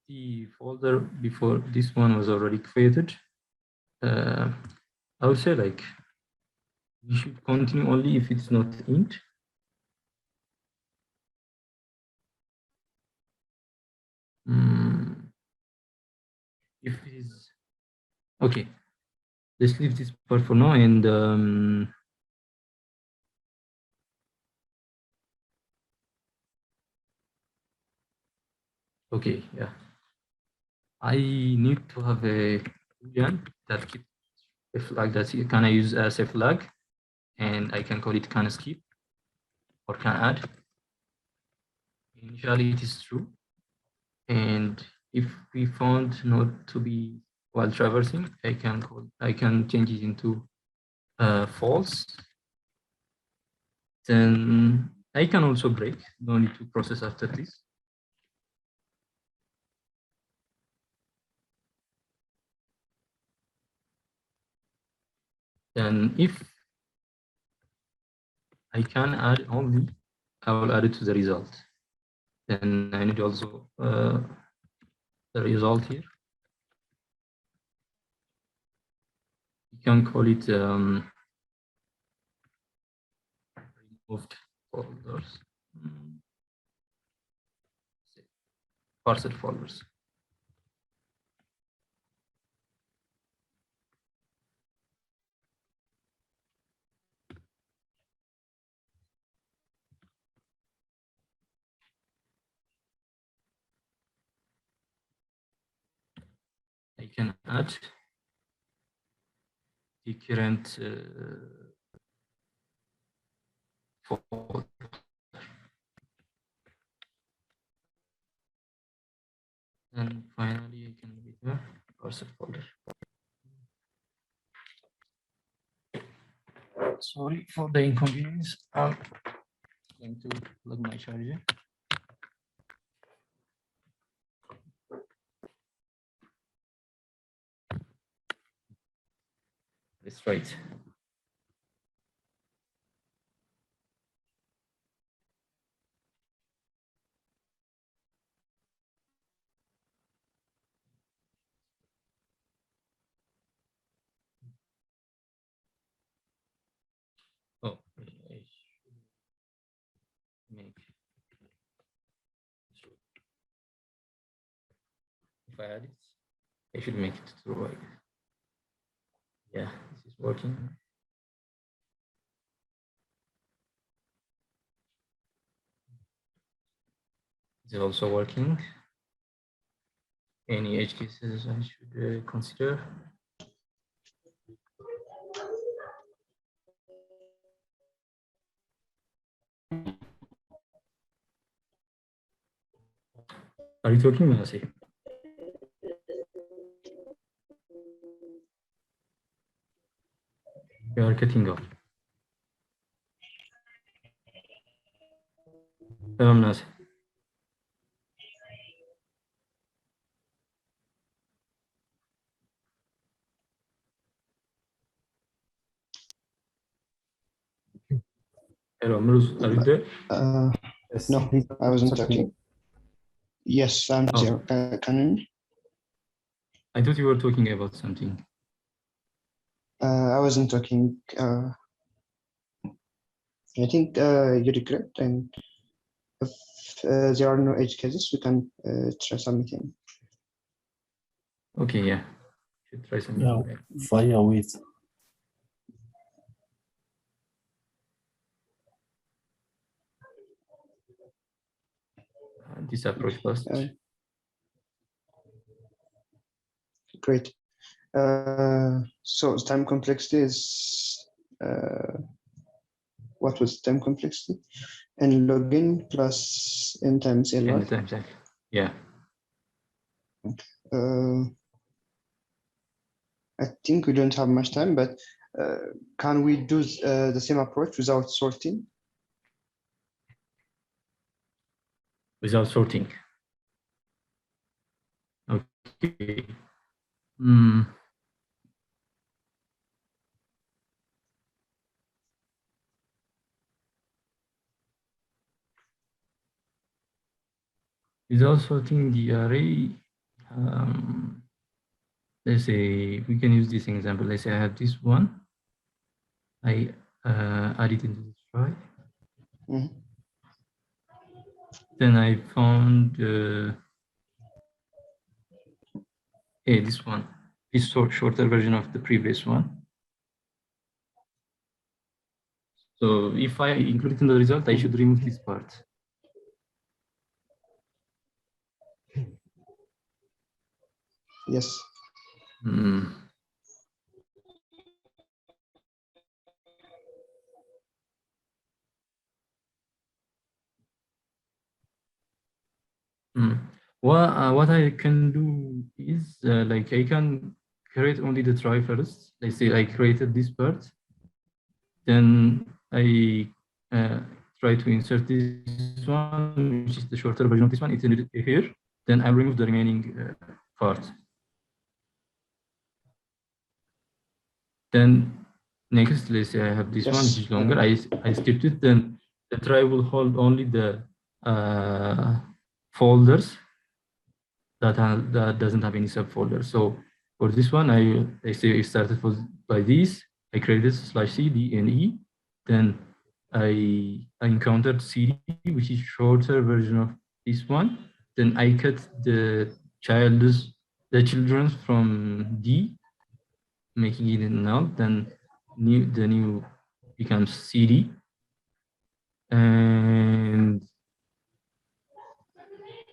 the folder before this one was already created, I would say like we should continue only if it's not int. If it is okay, let's leave this part for now. And okay, yeah, I need to have a boolean that keeps a flag that can I use as a flag, and I can call it can skip or can add. Initially, it is true, and if we found not to be while traversing, I can change it into false. Then I can also break. No need to process after this. Then if I can add only, I will add it to the result. Then I need also the result here. You can call it removed folders, parsed folders. I can add the current folder. And finally, I can give a parsed folder. Sorry for the inconvenience. I'm going to plug my charger. Let's try it. Oh, I should make true. If I add it, I should make it true. Yeah, this is working. It's also working. Any edge cases I should consider? Are you talking, Manasi? You are cutting off. Manasi. Hello, Amruz, are you there? Yes, No, please I wasn't talk talking. Yes, I'm Oh. there. Can you hear me? I thought you were talking about something. I wasn't talking. I think you regret, and if there are no edge cases, we can try submitting. Okay, yeah. Should try something. Yeah, fire with. This approach first. Great. So time complexity is what was time complexity? And login plus n times L. And the time check. Yeah. I think we don't have much time, but can we do the same approach without sorting? Without sorting. Okay. Without sorting the array, let's say we can use this example. Let's say I have this one. I add it into the try. Mhm. Then I found this one, this shorter version of the previous one. So if I include it in the result, I should remove this part. Yes. What I can do is like I can create only the try first. Let's say I created this part, then I try to insert this one, which is the shorter version of this one. It's in here. Then I remove the remaining part. Then next, let's say I have this one, which is longer. I skipped it. Then the try will hold only the folders that doesn't have any subfolders. So for this one, I say I started by these. I created /C, D, and E. Then I encountered CD, which is shorter version of this one. Then I cut the children from D, making it null. Then the new becomes CD. And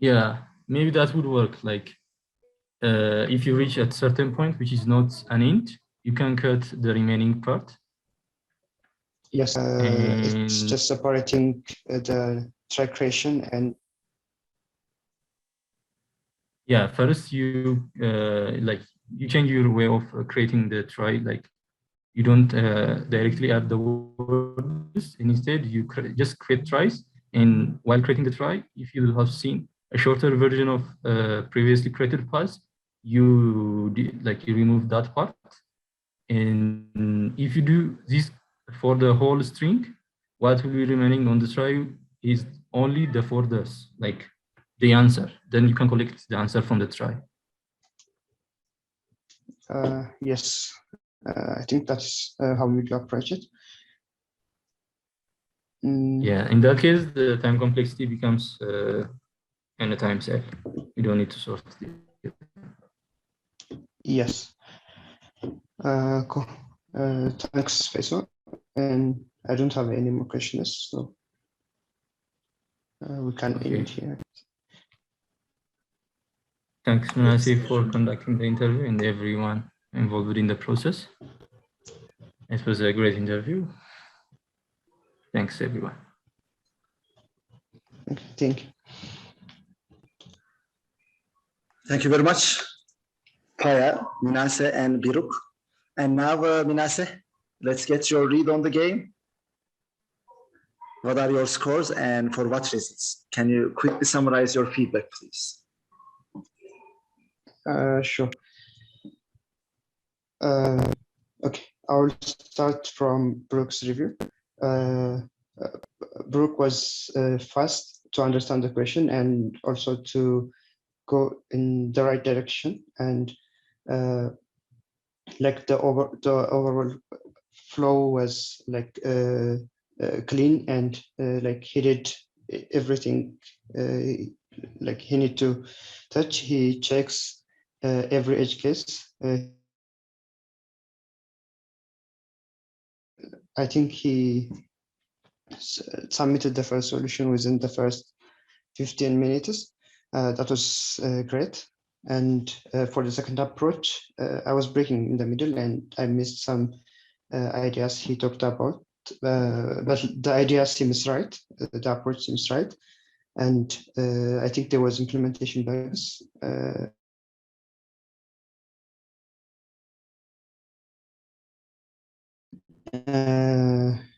yeah, maybe that would work. Like if you reach at certain point, which is not an int, you can cut the remaining part. Yes, it's just separating the try creation and. Yeah, first you you change your way of creating the try. Like you don't directly add the words, and instead you just create tries. And while creating the try, if you have seen a shorter version of previously created paths, you remove that part. And if you do this for the whole string, what will be remaining on the try is only the folders, like the answer. Then you can collect the answer from the try. Yes, I think that's how we approach it. Yeah, in that case, the time complexity becomes in a time cell. You don't need to sort it. Yes. Cool. Thanks, Faisal. And I don't have any more questions, so we can end here. Thanks, Manasi, for conducting the interview and everyone involved in the process. It was a great interview. Thanks, everyone. Okay, thank you. Thank you very much, Paya, Minase, and Biruk. And now, Minase, let's get your read on the game. What are your scores and for what reasons? Can you quickly summarize your feedback, please? Sure. Okay, I'll start from Brooke's review. Brooke was fast to understand the question and also to go in the right direction, and like the overall flow was like clean, and like he did everything like he need to touch. He checks every edge case. I think he submitted the first solution within the first 15 minutes. That was great. And for the second approach, I was breaking in the middle and I missed some ideas he talked about. But the idea seems right, the approach seems right. And I think there was implementation bugs.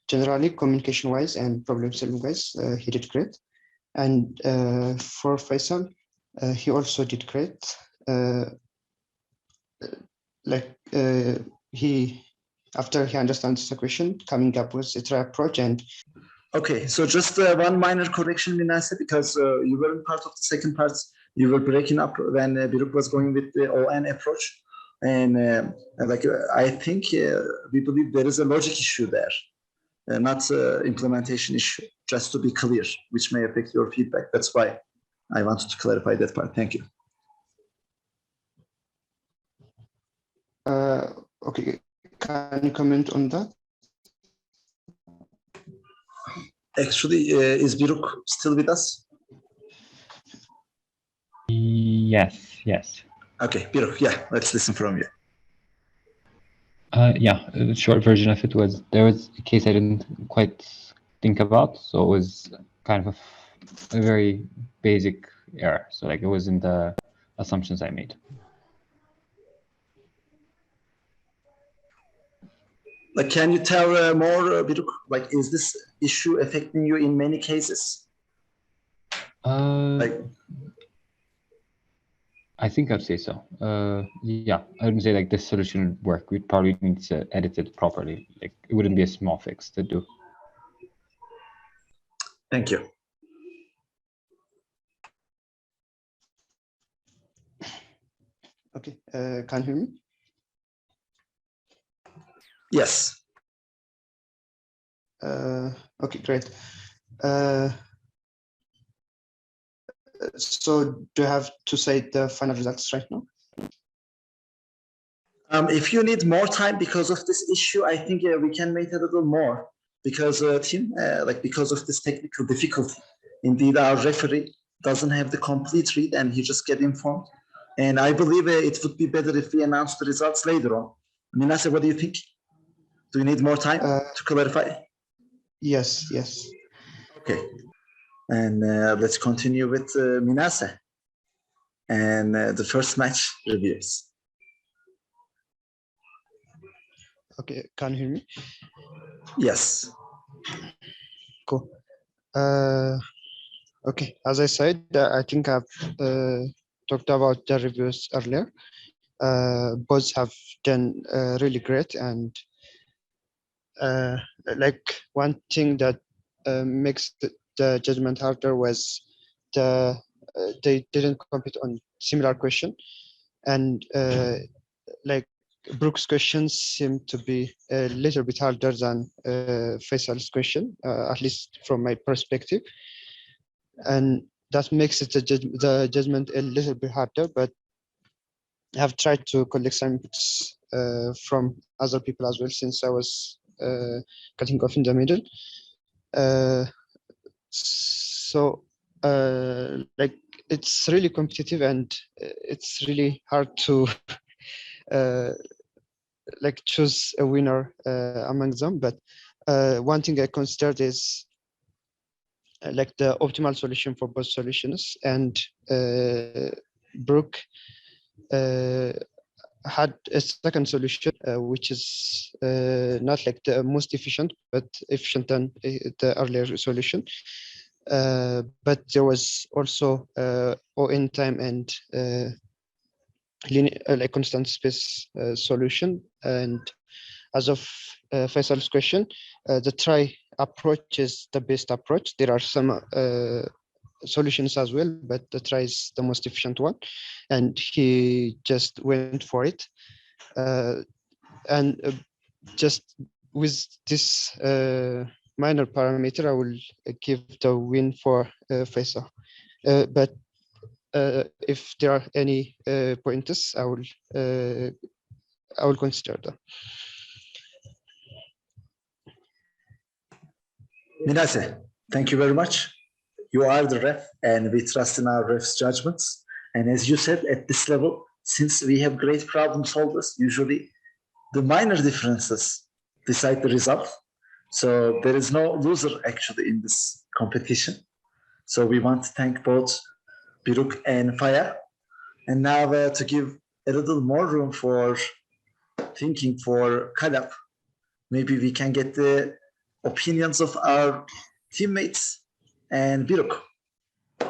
Generally, communication-wise and problem-solving-wise, he did great. And for Feysel, he also did great. After he understands the question, coming up with a try approach. And okay, so just one minor correction, Minase, because you weren't part of the second part. You were breaking up when Biruk was going with the ON approach. And I think we believe there is a logic issue there, not implementation issue, just to be clear, which may affect your feedback. That's why I wanted to clarify that part. Thank you. Okay, can you comment on that? Actually, is Biruk still with us? Yes. Okay, Biruk, yeah, let's listen from you. Yeah, the short version of it was there was a case I didn't quite think about, so it was kind of a very basic error. So like it wasn't the assumptions I made. Like, can you tell more, Biruk? Like, is this issue affecting you in many cases? Like, I think I'd say so. Yeah, I wouldn't say like this solution would work. We'd probably need to edit it properly. Like it wouldn't be a small fix to do. thank you. Okay, can you hear me? Yes. Okay, great. So do you have to say the final results right now? If you need more time because of this issue, I think we can wait a little more because Tim, because of this technical difficulty. Indeed, our referee doesn't have the complete read and he just get informed. And I believe it would be better if we announce the results later on. Minase, what do you think? Do you need more time to clarify? Yes. Okay. And let's continue with Minase and the first match reviews. Okay, can you hear me? Yes. Cool. Okay, as I said, I think I've talked about the reviews earlier. Both have done really great, and like one thing that makes the judgment harder was they didn't compete on similar question, and like Brooks' questions seem to be a little bit harder than Feysel's question, at least from my perspective, and that makes it the judgment a little bit harder. But I have tried to collect some inputs from other people as well, since I was cutting off in the middle. So like it's really competitive and it's really hard to like choose a winner among them. But one thing I considered is like the optimal solution for both solutions, and Brooke had a second solution which is not like the most efficient, but efficient than the earlier solution. But there was also ON time and like constant space solution. And as of Feysel's question, the try approach is the best approach. There are some solutions as well, but the try is the most efficient one, and he just went for it. And just with this minor parameter, I will give the win for Feysel. But if there are any pointers, I will consider them. Minase, thank you very much. You are the ref, and we trust in our ref's judgments. And as you said, at this level, since we have great problem solvers, usually the minor differences decide the result. So there is no loser actually in this competition. So we want to thank both Biruk and Faya. And now to give a little more room for thinking for Kalap, maybe we can get the opinions of our teammates and Biruk.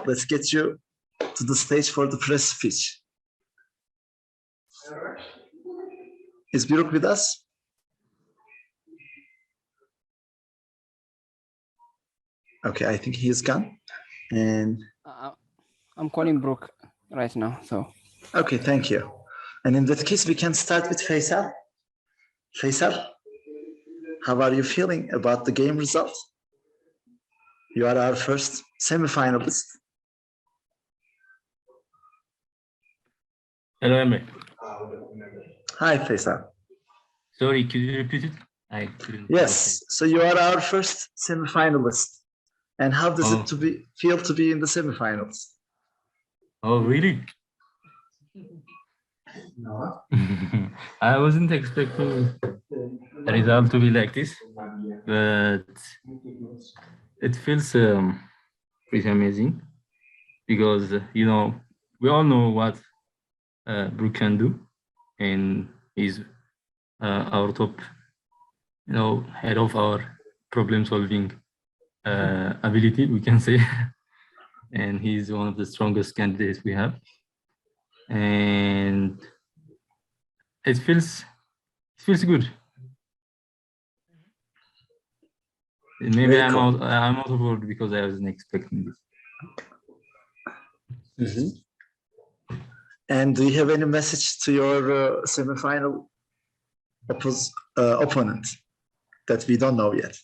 Let's get you to the stage for the press speech. Is Biruk with us? Okay, I think he is gone. And I'm calling Brooke. right now. So Okay, thank you. And in that case, we can start with Feysel. Feysel, how are you feeling about the game result? You are our first semi-finalist. Hello, Emre. Hi, Feysel. Sorry, could you repeat it? I couldn't. Yes, so you are our first semi-finalist. And how does it feel to be in the semi-finals? Oh, really? No. I wasn't expecting the result to be like this, but it feels pretty amazing because we all know what Biruk can do, and he's our top, head of our problem-solving ability, we can say, and he's one of the strongest candidates we have, and it feels good. Maybe Very I'm cool. out of order because I wasn't expecting this. And do you have any message to your semi-final opponent that we don't know yet?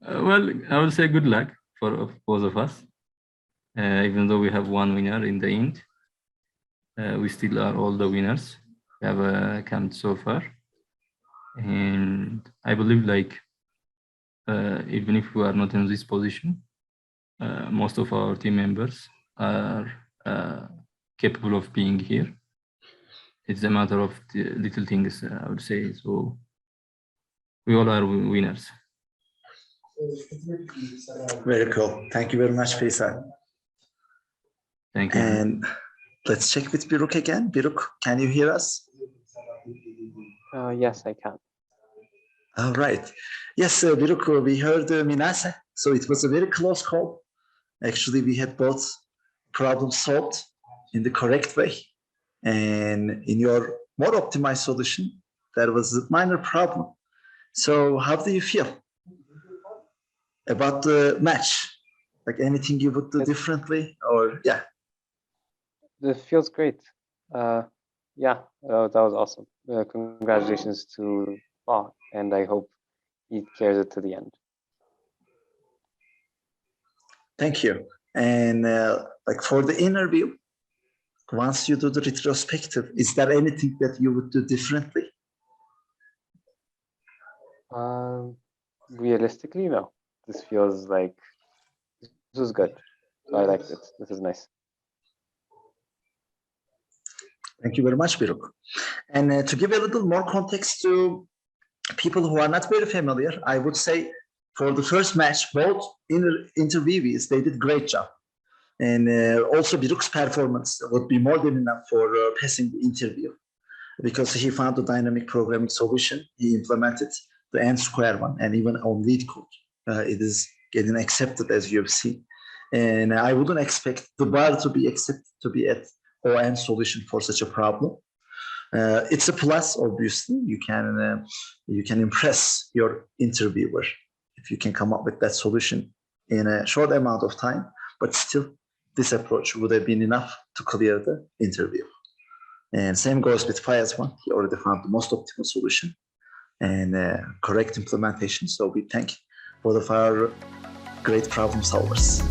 Well, I would say good luck for both of us. Even though we have one winner in the end, we still are all the winners we have come so far. And I believe, even if we are not in this position, most of our team members are capable of being here. It's a matter of the little things, I would say. So we all are winners. Very cool. Thank you very much, Feysel. Thank you. And let's check with Biruk again. Biruk, can you hear us? Yes, I can. All right. Yes, Biruk, we heard Minase. So it was a very close call. Actually, we had both problems solved in the correct way. And in your more optimized solution, there was a minor problem. So how do you feel about the match? Like anything you would do differently or yeah? It feels great. Yeah, that was awesome. Congratulations to Paul, and I hope he carries it to the end. Thank you. And like for the interview, once you do the retrospective, is there anything that you would do differently? Realistically, no. This feels like this was good. So I liked it. This is nice. Thank you very much, Biruk. And to give a little more context to people who are not very familiar, I would say for the first match, both interviewees, they did great job. And also Biruk's performance would be more than enough for passing the interview because he found the dynamic programming solution. He implemented the N square one, and even on lead code, it is getting accepted as you have seen. And I wouldn't expect the bar to be accepted to be at ON solution for such a problem. It's a plus, obviously. You can impress your interviewer if you can come up with that solution in a short amount of time. But still, this approach would have been enough to clear the interview. And same goes with Fayaz one. He already found the most optimal solution and correct implementation. So we thank both of our great problem solvers.